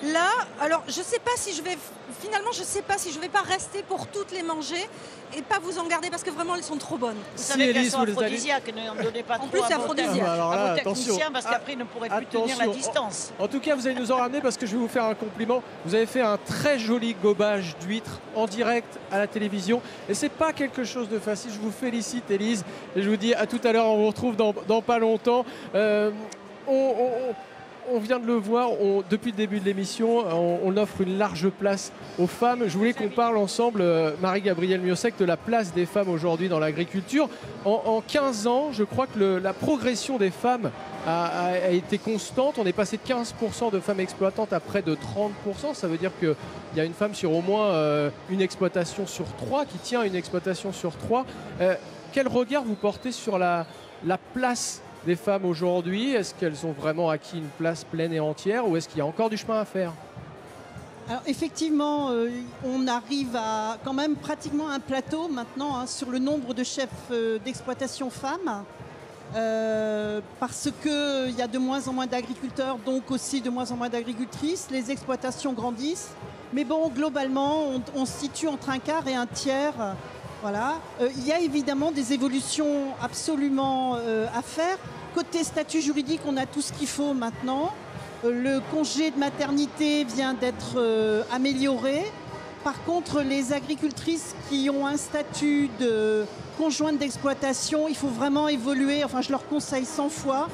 là, alors je sais pas si je vais pas rester pour toutes les manger et pas vous en garder parce que vraiment elles sont trop bonnes. Vous savez qu'elles sont aphrodisiaques, ne donnez pas trop c'est aphrodisiaque. À vos techniciens, parce qu'après ils ne pourraient plus tenir la distance. En tout cas, vous allez nous en ramener parce que je vais vous faire un compliment. Vous avez fait un très joli gobage d'huîtres en direct à la télévision et c'est pas quelque chose de facile. Je vous félicite, Élise, et je vous dis à tout à l'heure. On vous retrouve dans pas longtemps. On vient de le voir, depuis le début de l'émission, on offre une large place aux femmes. Je voulais qu'on parle ensemble, Marie-Gabrielle Miossec, de la place des femmes aujourd'hui dans l'agriculture. En 15 ans, je crois que la progression des femmes a été constante. On est passé de 15% de femmes exploitantes à près de 30%. Ça veut dire qu'il y a une femme sur au moins une exploitation sur 3, qui tient une exploitation sur 3. Quel regard vous portez sur la place des femmes aujourd'hui? Est-ce qu'elles ont vraiment acquis une place pleine et entière ou est-ce qu'il y a encore du chemin à faire? Alors effectivement, on arrive à quand même pratiquement un plateau maintenant sur le nombre de chefs d'exploitation femmes parce qu'il y a de moins en moins d'agriculteurs, donc aussi de moins en moins d'agricultrices. Les exploitations grandissent, mais bon, globalement, on se situe entre un quart et un tiers. Voilà. Il y a évidemment des évolutions absolument à faire. Côté statut juridique, on a tout ce qu'il faut maintenant. Le congé de maternité vient d'être amélioré. Par contre, les agricultrices qui ont un statut de conjointe d'exploitation, il faut vraiment évoluer. Enfin, je leur conseille 100 fois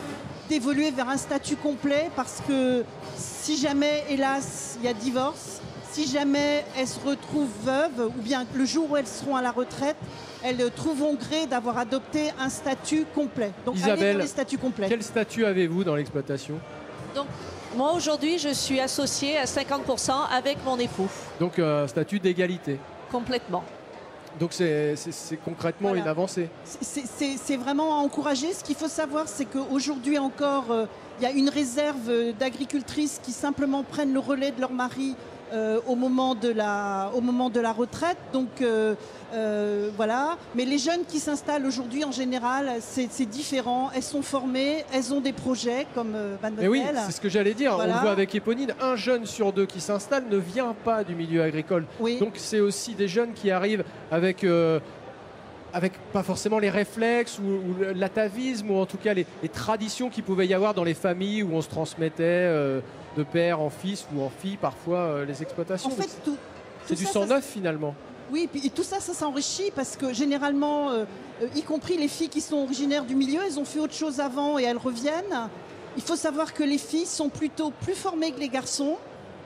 d'évoluer vers un statut complet parce que si jamais, hélas, il y a divorce, si jamais elles se retrouvent veuves, ou bien le jour où elles seront à la retraite, elles trouveront gré d'avoir adopté un statut complet. Donc, Isabelle, les statuts complets. Quel statut avez-vous dans l'exploitation? Donc, moi aujourd'hui, je suis associée à 50% avec mon époux. Donc, un statut d'égalité. Complètement. Donc, c'est concrètement une avancée. C'est vraiment à encourager. Ce qu'il faut savoir, c'est qu'aujourd'hui encore, il y a une réserve d'agricultrices qui simplement prennent le relais de leur mari au moment de la retraite. Donc voilà. Mais les jeunes qui s'installent aujourd'hui, en général, c'est différent. Elles sont formées, elles ont des projets comme Mademoiselle. Oui, c'est ce que j'allais dire. Voilà. On le voit avec Éponine, un jeune sur deux qui s'installe ne vient pas du milieu agricole. Oui. Donc c'est aussi des jeunes qui arrivent avec pas forcément les réflexes ou l'atavisme ou en tout cas les traditions qu'il pouvait y avoir dans les familles où on se transmettait de père en fils ou en fille parfois les exploitations. En fait, c'est du sang neuf finalement. Oui, et tout ça, ça s'enrichit parce que généralement, y compris les filles qui sont originaires du milieu, elles ont fait autre chose avant et elles reviennent. Il faut savoir que les filles sont plutôt plus formées que les garçons,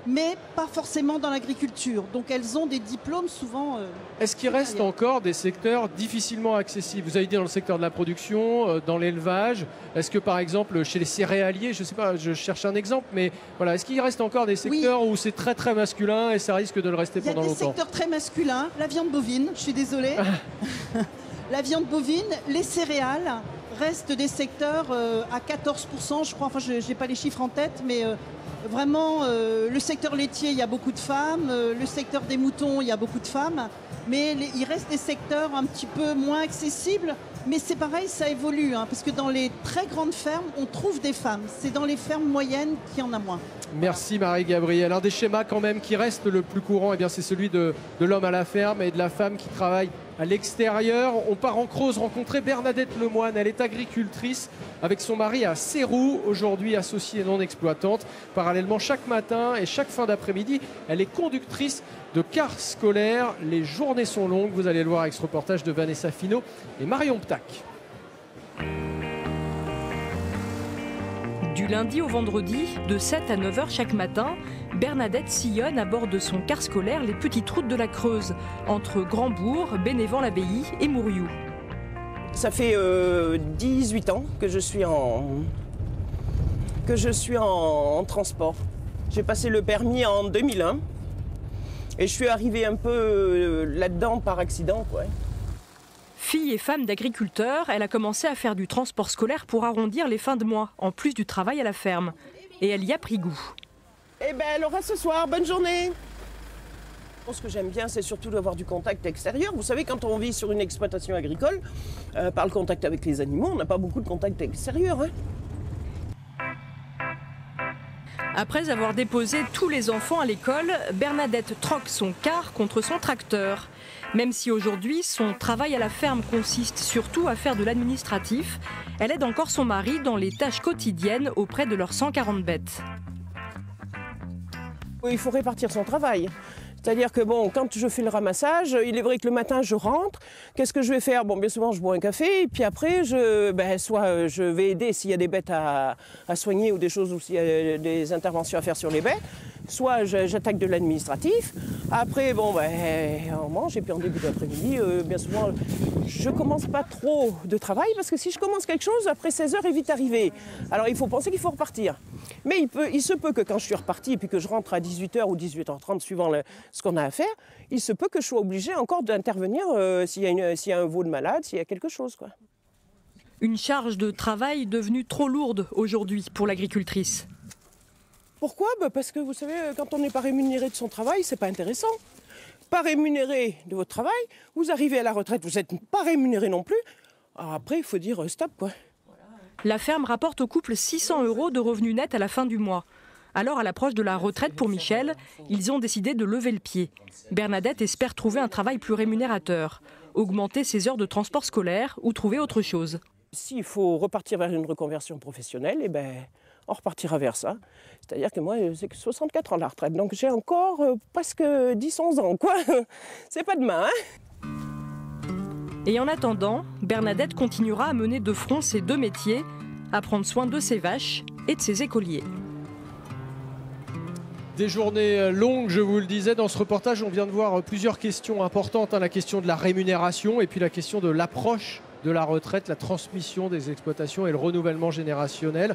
mais pas forcément dans l'agriculture. Donc elles ont des diplômes souvent... Est-ce qu'il reste encore des secteurs difficilement accessibles? Vous avez dit dans le secteur de la production, dans l'élevage. Est-ce que par exemple chez les céréaliers, je ne sais pas, je cherche un exemple, mais voilà, est-ce qu'il reste encore des secteurs où c'est très très masculin et ça risque de le rester pendant longtemps? Il y a des secteurs très masculins, la viande bovine, je suis désolée. La viande bovine, les céréales restent des secteurs à 14%, je crois, enfin je n'ai pas les chiffres en tête, mais... Vraiment, le secteur laitier, il y a beaucoup de femmes. Le secteur des moutons, il y a beaucoup de femmes. Mais il reste des secteurs un petit peu moins accessibles. Mais c'est pareil, ça évolue. Parce que dans les très grandes fermes, on trouve des femmes. C'est dans les fermes moyennes qu'il y en a moins. Merci Marie-Gabrielle. Un des schémas quand même qui reste le plus courant, c'est celui de l'homme à la ferme et de la femme qui travaille à l'extérieur. On part en Creuse rencontrer Bernadette Lemoine. Elle est agricultrice avec son mari à Seyroux, aujourd'hui associée non exploitante. Parallèlement, chaque matin et chaque fin d'après-midi, elle est conductrice de cars scolaires. Les journées sont longues, vous allez le voir avec ce reportage de Vanessa Finot et Marion Ptac. Du lundi au vendredi, de 7 à 9 h chaque matin, Bernadette sillonne à bord de son car scolaire les petites routes de la Creuse, entre Grandbourg, Bénévent-l'Abbaye et Mourioux. Ça fait 18 ans que je suis en transport. J'ai passé le permis en 2001 et je suis arrivée un peu là-dedans par accident, quoi. Fille et femme d'agriculteur, elle a commencé à faire du transport scolaire pour arrondir les fins de mois, en plus du travail à la ferme. Et elle y a pris goût. Eh bien, alors à ce soir, bonne journée. Ce que j'aime bien, c'est surtout d'avoir du contact extérieur. Vous savez, quand on vit sur une exploitation agricole, par le contact avec les animaux, on n'a pas beaucoup de contact extérieur, hein. Après avoir déposé tous les enfants à l'école, Bernadette troque son car contre son tracteur. Même si aujourd'hui, son travail à la ferme consiste surtout à faire de l'administratif, elle aide encore son mari dans les tâches quotidiennes auprès de leurs 140 bêtes. Il faut répartir son travail. C'est-à-dire que bon, quand je fais le ramassage, il est vrai que le matin je rentre, qu'est-ce que je vais faire? Bon, bien souvent je bois un café, et puis après, soit je vais aider s'il y a des bêtes à soigner ou des choses, ou s'il y a des interventions à faire sur les bêtes, soit j'attaque de l'administratif. Après, bon, on mange, et puis en début d'après-midi, bien souvent, je commence pas trop de travail, parce que si je commence quelque chose, après 16 h est vite arrivé. Alors il faut penser qu'il faut repartir. Mais il se peut que quand je suis reparti, et puis que je rentre à 18 h ou 18 h 30, suivant ce qu'on a à faire, il se peut que je sois obligée encore d'intervenir s'il y a un veau de malade, s'il y a quelque chose, quoi. Une charge de travail devenue trop lourde aujourd'hui pour l'agricultrice. Pourquoi? Parce que vous savez, quand on n'est pas rémunéré de son travail, c'est pas intéressant. Pas rémunéré de votre travail, vous arrivez à la retraite, vous n'êtes pas rémunéré non plus. Alors après, il faut dire stop, quoi. La ferme rapporte au couple 600 € de revenus nets à la fin du mois. Alors, à l'approche de la retraite pour Michel, ils ont décidé de lever le pied. Bernadette espère trouver un travail plus rémunérateur, augmenter ses heures de transport scolaire ou trouver autre chose. S'il faut repartir vers une reconversion professionnelle, eh ben, on repartira vers ça. C'est-à-dire que moi, c'est que 64 ans la retraite, donc j'ai encore presque 10-11 ans, quoi. C'est pas demain, hein. Et en attendant, Bernadette continuera à mener de front ses deux métiers, à prendre soin de ses vaches et de ses écoliers. Des journées longues, je vous le disais. Dans ce reportage, on vient de voir plusieurs questions importantes. La question de la rémunération et puis la question de l'approche de la retraite, la transmission des exploitations et le renouvellement générationnel.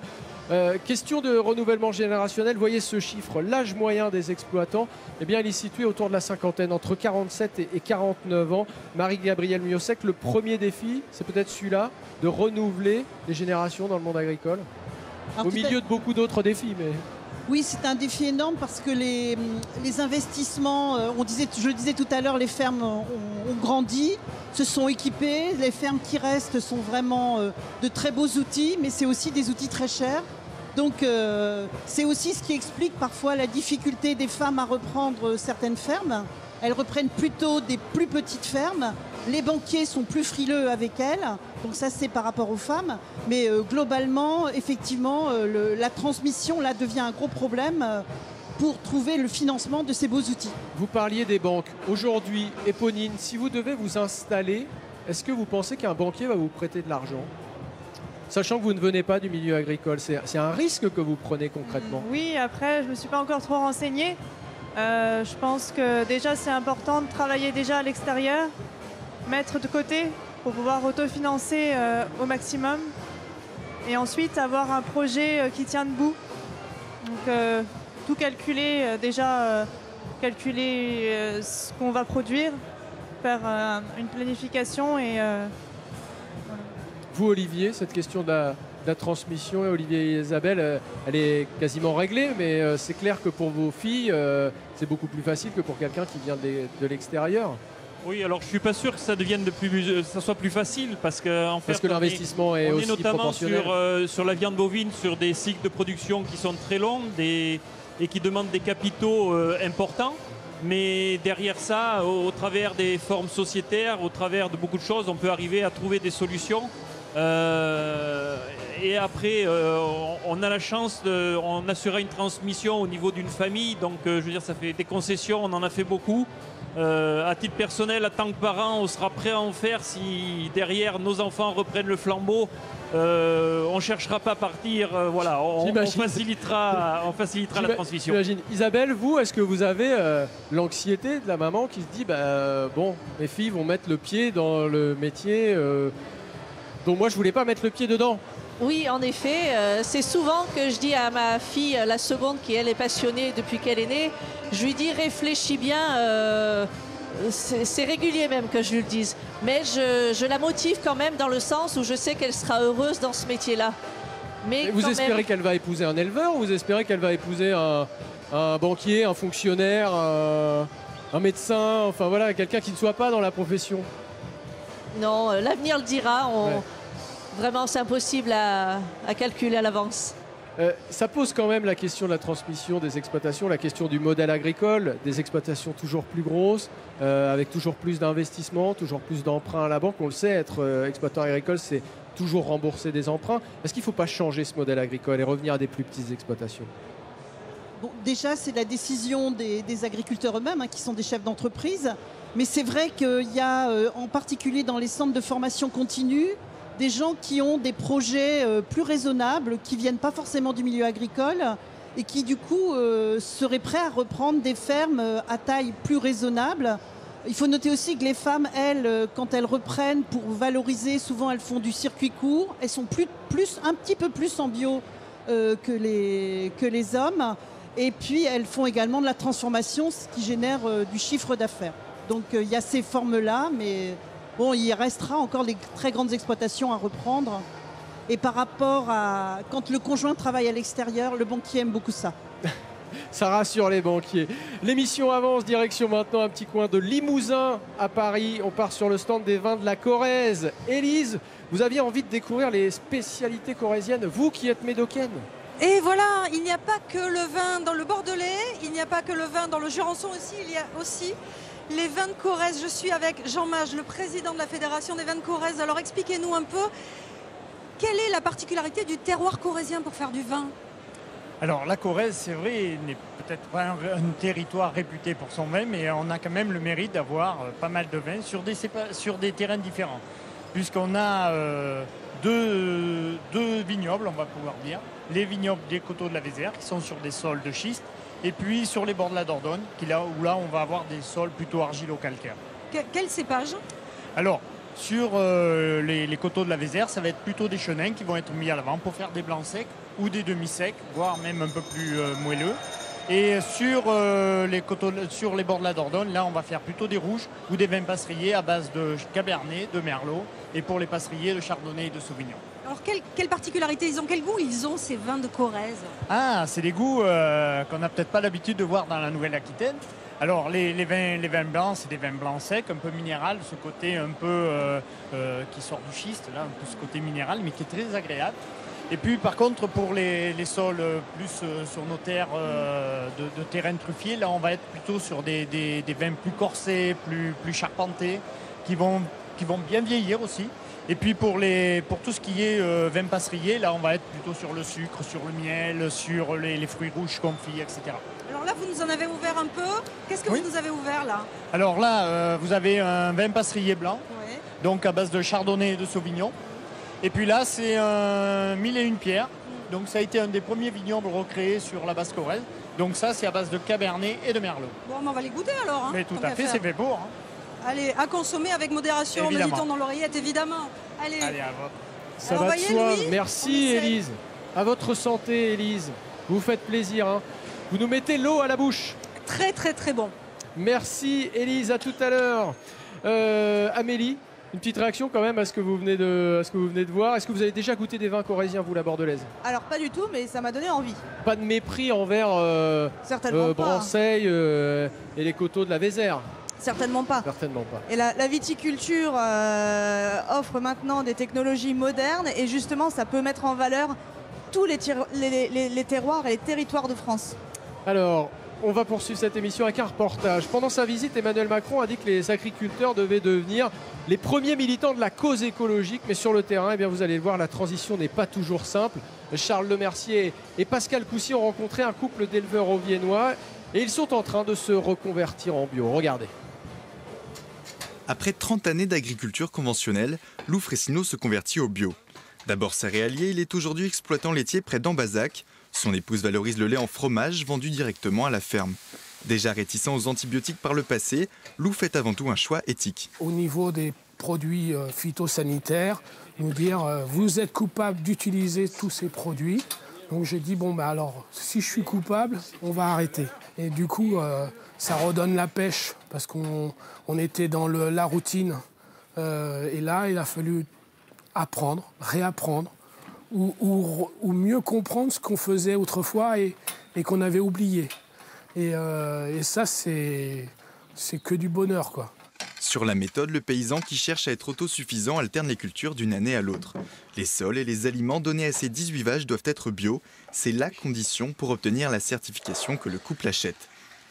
Question de renouvellement générationnel, voyez ce chiffre. L'âge moyen des exploitants, eh bien, il est situé autour de la cinquantaine, entre 47 et 49 ans. Marie-Gabrielle Miosec, le premier défi, c'est peut-être celui-là, de renouveler les générations dans le monde agricole. Au milieu de beaucoup d'autres défis, mais... Oui, c'est un défi énorme parce que les investissements, je le disais tout à l'heure, les fermes ont grandi, se sont équipées. Les fermes qui restent sont vraiment de très beaux outils, mais c'est aussi des outils très chers. Donc c'est aussi ce qui explique parfois la difficulté des femmes à reprendre certaines fermes. Elles reprennent plutôt des plus petites fermes. Les banquiers sont plus frileux avec elles, donc ça c'est par rapport aux femmes. Mais globalement, effectivement, la transmission là devient un gros problème pour trouver le financement de ces beaux outils. Vous parliez des banques. Aujourd'hui, Éponine, si vous devez vous installer, est-ce que vous pensez qu'un banquier va vous prêter de l'argent? Sachant que vous ne venez pas du milieu agricole, c'est un risque que vous prenez concrètement. Oui, après, je ne me suis pas encore trop renseignée. Je pense que déjà c'est important de travailler déjà à l'extérieur, mettre de côté pour pouvoir autofinancer au maximum et ensuite avoir un projet qui tient debout. Donc tout calculer, calculer ce qu'on va produire, faire une planification et... Vous Olivier, cette question de la transmission, et Olivier et Isabelle, elle est quasiment réglée, mais c'est clair que pour vos filles, c'est beaucoup plus facile que pour quelqu'un qui vient de l'extérieur. Oui, alors je suis pas sûr que ça devienne ça soit plus facile parce que fait, l'investissement est aussi notamment proportionnel. sur la viande bovine, sur des cycles de production qui sont très longs et qui demandent des capitaux importants. Mais derrière ça, au travers des formes sociétaires, au travers de beaucoup de choses, on peut arriver à trouver des solutions. Et après, on a la chance, on assurera une transmission au niveau d'une famille. Donc, je veux dire, ça fait des concessions, on en a fait beaucoup. À titre personnel, en tant que parent, on sera prêt à en faire si derrière nos enfants reprennent le flambeau. On ne cherchera pas à partir, voilà, on facilitera la transmission. J'imagine. Isabelle, vous, est-ce que vous avez l'anxiété de la maman qui se dit bon, mes filles vont mettre le pied dans le métier dont moi je voulais pas mettre le pied dedans? Oui, en effet, c'est souvent que je dis à ma fille, la seconde, qui elle est passionnée depuis qu'elle est née, je lui dis réfléchis bien, c'est régulier même que je lui le dise, mais je la motive quand même dans le sens où je sais qu'elle sera heureuse dans ce métier-là. Mais vous espérez qu'elle va épouser un éleveur ou vous espérez qu'elle va épouser un banquier, un fonctionnaire, un médecin, enfin voilà, quelqu'un qui ne soit pas dans la profession? Non, l'avenir le dira. Vraiment, c'est impossible à calculer à l'avance. Ça pose quand même la question de la transmission des exploitations, la question du modèle agricole, des exploitations toujours plus grosses, avec toujours plus d'investissements, toujours plus d'emprunts à la banque. On le sait, être exploitant agricole, c'est toujours rembourser des emprunts. Est-ce qu'il ne faut pas changer ce modèle agricole et revenir à des plus petites exploitations? Bon, déjà, c'est la décision des agriculteurs eux-mêmes, qui sont des chefs d'entreprise. Mais c'est vrai qu'il y a, en particulier dans les centres de formation continue, des gens qui ont des projets plus raisonnables, qui ne viennent pas forcément du milieu agricole et qui, du coup, seraient prêts à reprendre des fermes à taille plus raisonnable. Il faut noter aussi que les femmes, elles, quand elles reprennent pour valoriser, souvent elles font du circuit court. Elles sont un petit peu plus en bio que les hommes. Et puis, elles font également de la transformation, ce qui génère du chiffre d'affaires. Donc, il y a ces formes-là, mais bon, il restera encore des très grandes exploitations à reprendre. Et par rapport à quand le conjoint travaille à l'extérieur, le banquier aime beaucoup ça. Ça rassure les banquiers. L'émission avance, direction maintenant un petit coin de Limousin à Paris. On part sur le stand des vins de la Corrèze. Élise, vous aviez envie de découvrir les spécialités corréziennes, vous qui êtes médocaine. Et voilà, il n'y a pas que le vin dans le Bordelais, il n'y a pas que le vin dans le Jurançon aussi, il y a aussi les vins de Corrèze. Je suis avec Jean Mage, le président de la Fédération des vins de Corrèze. Alors expliquez-nous un peu, quelle est la particularité du terroir corrézien pour faire du vin? Alors la Corrèze, c'est vrai, n'est peut-être pas un territoire réputé pour son vin, mais on a quand même le mérite d'avoir pas mal de vins sur des terrains différents. Puisqu'on a deux vignobles, on va pouvoir dire. Les vignobles des coteaux de la Vézère, qui sont sur des sols de schiste, et puis sur les bords de la Dordogne, où là on va avoir des sols plutôt argilo-calcaires. Quel cépage? Alors, sur les coteaux de la Vézère, ça va être plutôt des chenins qui vont être mis à l'avant pour faire des blancs secs ou des demi-secs, voire même un peu plus moelleux. Et sur les bords de la Dordogne, là on va faire plutôt des rouges ou des vins passerilles à base de Cabernet, de Merlot, et pour les passerilles de Chardonnay et de Sauvignon. Alors quelle particularité ils ont? Quel goût ils ont, ces vins de Corrèze? Ah, c'est des goûts qu'on n'a peut-être pas l'habitude de voir dans la Nouvelle-Aquitaine. Alors les vins blancs, c'est des vins blancs secs, un peu minéral, ce côté un peu qui sort du schiste, là, un peu ce côté minéral, mais qui est très agréable. Et puis par contre, pour les sols plus sur nos terres de terrain truffier, là on va être plutôt sur des vins plus corsés, plus charpentés, qui vont bien vieillir aussi. Et puis pour tout ce qui est vin passerillier, là on va être plutôt sur le sucre, sur le miel, sur les fruits rouges confits, etc. Alors là, vous nous en avez ouvert un peu. Qu'est-ce que vous nous avez ouvert là? Alors là, vous avez un vin passerillier blanc, donc à base de Chardonnay et de Sauvignon. Et puis là, c'est un 1001 pierres. Donc ça a été un des premiers vignobles recréés sur la Basse-Corrèze. Donc ça, c'est à base de Cabernet et de Merlot. Bon, on va les goûter alors. Mais tout à fait, c'est fait pour. Allez, à consommer avec modération, me dit-on dans l'oreillette, évidemment. Allez à votre. Ça va de soi. Merci Élise. À votre santé, Élise. Vous faites plaisir. Hein. Vous nous mettez l'eau à la bouche. Très très très bon. Merci Élise, à tout à l'heure. Amélie, une petite réaction quand même à ce que vous venez de voir. Est-ce que vous avez déjà goûté des vins corréziens, vous, la bordelaise? Alors pas du tout, mais ça m'a donné envie. Pas de mépris envers Branceil et les coteaux de la Vézère? Certainement pas. Certainement pas. Et la viticulture offre maintenant des technologies modernes et justement ça peut mettre en valeur tous les terroirs et les territoires de France. Alors, on va poursuivre cette émission avec un reportage. Pendant sa visite, Emmanuel Macron a dit que les agriculteurs devaient devenir les premiers militants de la cause écologique. Mais sur le terrain, eh bien, vous allez le voir, la transition n'est pas toujours simple. Charles Lemercier et Pascal Coucy ont rencontré un couple d'éleveurs auviennois et ils sont en train de se reconvertir en bio. Regardez. Après 30 années d'agriculture conventionnelle, Lou Fressino se convertit au bio. D'abord céréalier, il est aujourd'hui exploitant laitier près d'Ambazac. Son épouse valorise le lait en fromage vendu directement à la ferme. Déjà réticent aux antibiotiques par le passé, Lou fait avant tout un choix éthique. Au niveau des produits phytosanitaires, nous dire vous êtes coupable d'utiliser tous ces produits. Donc j'ai dit bon alors si je suis coupable, on va arrêter. Et du coup ça redonne la pêche parce qu'on était dans la routine. Et là il a fallu apprendre, réapprendre ou mieux comprendre ce qu'on faisait autrefois et qu'on avait oublié. Et ça c'est que du bonheur quoi. Sur la méthode, le paysan qui cherche à être autosuffisant alterne les cultures d'une année à l'autre. Les sols et les aliments donnés à ces 18 vaches doivent être bio. C'est la condition pour obtenir la certification que le couple achète.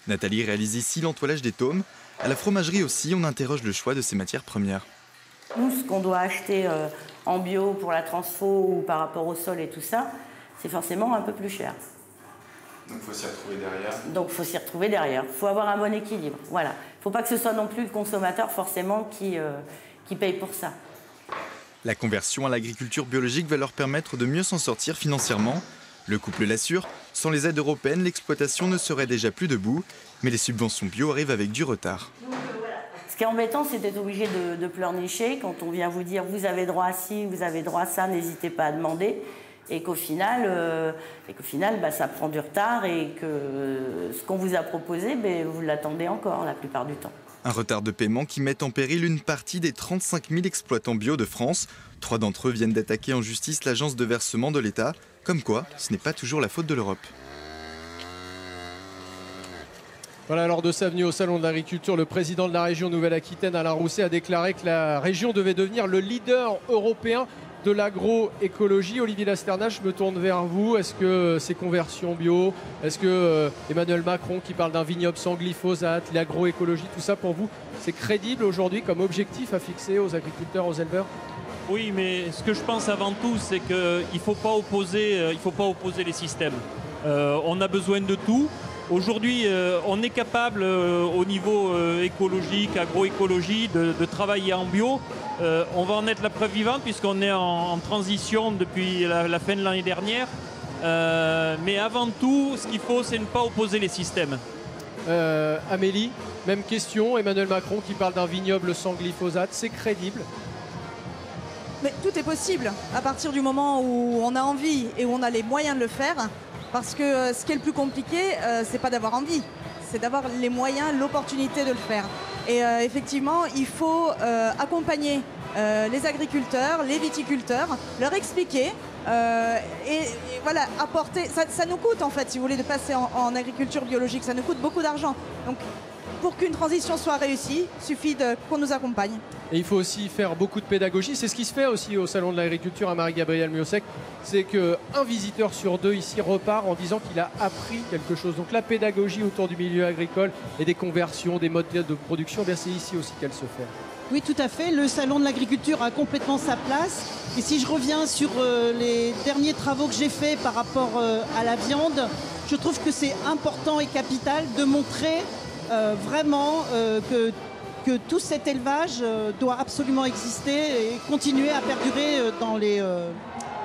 Nathalie réalise ici l'entoilage des tômes. À la fromagerie aussi, on interroge le choix de ses matières premières. Nous, ce qu'on doit acheter en bio pour la transfo ou par rapport au sol et tout ça, c'est forcément un peu plus cher. Donc il faut s'y retrouver derrière. Donc il faut s'y retrouver derrière. Il faut avoir un bon équilibre. Voilà. Il ne faut pas que ce soit non plus le consommateur forcément qui paye pour ça. La conversion à l'agriculture biologique va leur permettre de mieux s'en sortir financièrement. Le couple l'assure, sans les aides européennes, l'exploitation ne serait déjà plus debout. Mais les subventions bio arrivent avec du retard. Ce qui est embêtant, c'est d'être obligé de pleurnicher quand on vient vous dire vous avez droit à ci, vous avez droit à ça, n'hésitez pas à demander. Et qu'au final, ça prend du retard et que ce qu'on vous a proposé, vous l'attendez encore la plupart du temps. Un retard de paiement qui met en péril une partie des 35 000 exploitants bio de France. 3 d'entre eux viennent d'attaquer en justice l'agence de versement de l'État. Comme quoi, ce n'est pas toujours la faute de l'Europe. Voilà, lors de sa venue au Salon de l'Agriculture, le président de la région Nouvelle-Aquitaine, Alain Rousset, a déclaré que la région devait devenir le leader européen de l'agroécologie. Olivier Lasternache, je me tourne vers vous. Est-ce que ces conversions bio, est-ce que Emmanuel Macron qui parle d'un vignoble sans glyphosate, l'agroécologie, tout ça pour vous, c'est crédible aujourd'hui comme objectif à fixer aux agriculteurs, aux éleveurs ? Oui, mais ce que je pense avant tout, c'est qu'il ne faut pas opposer les systèmes. On a besoin de tout. Aujourd'hui, on est capable, au niveau écologique, agroécologie, de travailler en bio. On va en être la preuve vivante puisqu'on est en transition depuis la fin de l'année dernière. Mais avant tout, ce qu'il faut, c'est ne pas opposer les systèmes. Amélie, même question. Emmanuel Macron qui parle d'un vignoble sans glyphosate, c'est crédible ? Mais tout est possible à partir du moment où on a envie et où on a les moyens de le faire. Parce que ce qui est le plus compliqué, c'est pas d'avoir envie, c'est d'avoir les moyens, l'opportunité de le faire. Et effectivement, il faut accompagner les agriculteurs, les viticulteurs, leur expliquer et voilà, apporter. Ça nous coûte en fait, si vous voulez, de passer en agriculture biologique, ça nous coûte beaucoup d'argent. Donc pour qu'une transition soit réussie, il suffit qu'on nous accompagne. Et il faut aussi faire beaucoup de pédagogie. C'est ce qui se fait aussi au Salon de l'Agriculture à Marie-Gabrielle Miossec. C'est qu'un visiteur sur 2 ici repart en disant qu'il a appris quelque chose. Donc la pédagogie autour du milieu agricole et des conversions, des modes de production, c'est ici aussi qu'elle se fait. Oui, tout à fait. Le Salon de l'Agriculture a complètement sa place. Et si je reviens sur les derniers travaux que j'ai faits par rapport à la viande, je trouve que c'est important et capital de montrer vraiment que tout cet élevage doit absolument exister et continuer à perdurer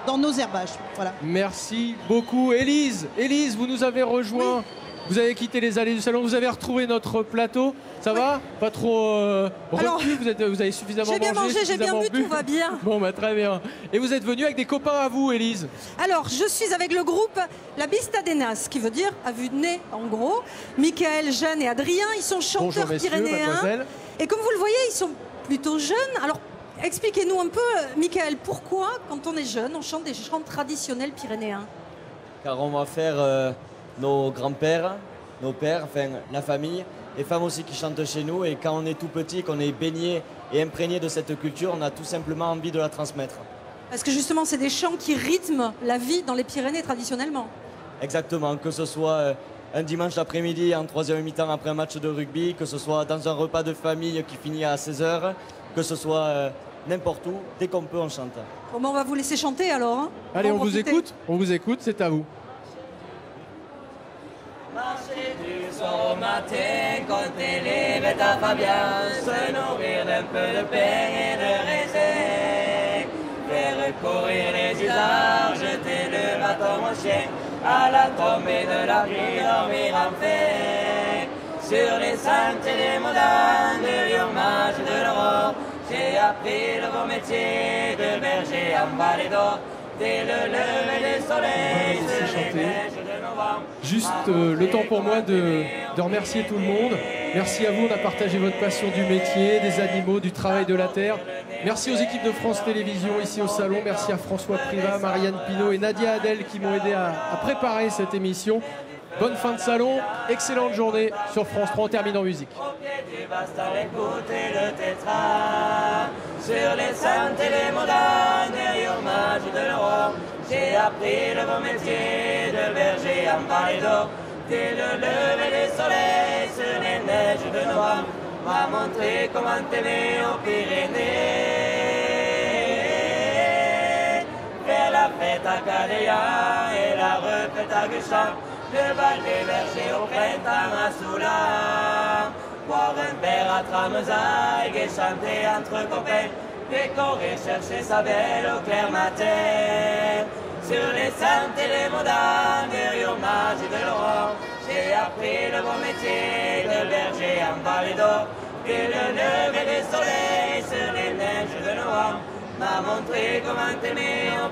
dans nos herbages. Voilà. Merci beaucoup. Élise, vous nous avez rejoint. Oui. Vous avez quitté les allées du salon, vous avez retrouvé notre plateau. Ça va ? Pas trop repu, vous avez suffisamment mangé. J'ai bien mangé, j'ai bien bu, tout va bien. Bon, très bien. Et vous êtes venu avec des copains à vous, Élise ? Alors, je suis avec le groupe La Bistadenas, qui veut dire à vue de nez, en gros. Michael, Jeanne et Adrien, ils sont chanteurs pyrénéens. Et comme vous le voyez, ils sont plutôt jeunes. Alors, expliquez-nous un peu, Michael, pourquoi, quand on est jeune, on chante des chants traditionnels pyrénéens ? Car on va faire nos grands-pères, nos pères, enfin la famille, les femmes aussi qui chantent chez nous. Et quand on est tout petit, qu'on est baigné et imprégné de cette culture, on a tout simplement envie de la transmettre. Parce que justement, c'est des chants qui rythment la vie dans les Pyrénées traditionnellement. Exactement, que ce soit un dimanche après-midi en 3e mi-temps après un match de rugby, que ce soit dans un repas de famille qui finit à 16h, que ce soit n'importe où, dès qu'on peut on chante. Bon, on va vous laisser chanter alors. Hein. Allez, on vous écoute, c'est à vous. Marcher du soir au matin, compter les bêtes à Fabien, se nourrir d'un peu de pain et de raisin, faire courir les isards, jeter le bâton au chien, à la tombée de la pluie, dormir en paix. Sur les sentiers des Modanes, de Riomage et de l'Aurore, j'ai appris le beau métier de berger en vallée d'or. Dès le lever du soleil, sur les neiges de novembre. Juste le temps pour moi de remercier tout le monde. Merci à vous, on a partagé votre passion du métier, des animaux, du travail de la terre. Merci aux équipes de France Télévisions ici au salon. Merci à François Privat, Marianne Pinault et Nadia Adel qui m'ont aidé à préparer cette émission. Bonne fin de salon, excellente journée sur France 3, on termine en musique. Sur les saintes et les modanes, des hommages de l'aurore, j'ai appris le beau métier de berger en vallée d'or. Dès le lever du soleil sur les neiges de novembre, m'a montré comment t'aimer aux Pyrénées. Faire la fête à Cadéa et la retraite à Guchamp, le bal des bergers au printemps à Soula. Boire un verre à Tramezaille et chanter entre copains, décorer, chercher sa belle au clair matin. Sur les saintes et les modanes, de Riomage et de l'Aurore, j'ai appris le bon métier de berger en vallée d'or. Dès le lever du soleil sur les neiges de novembre, m'a montré comment t'aimer.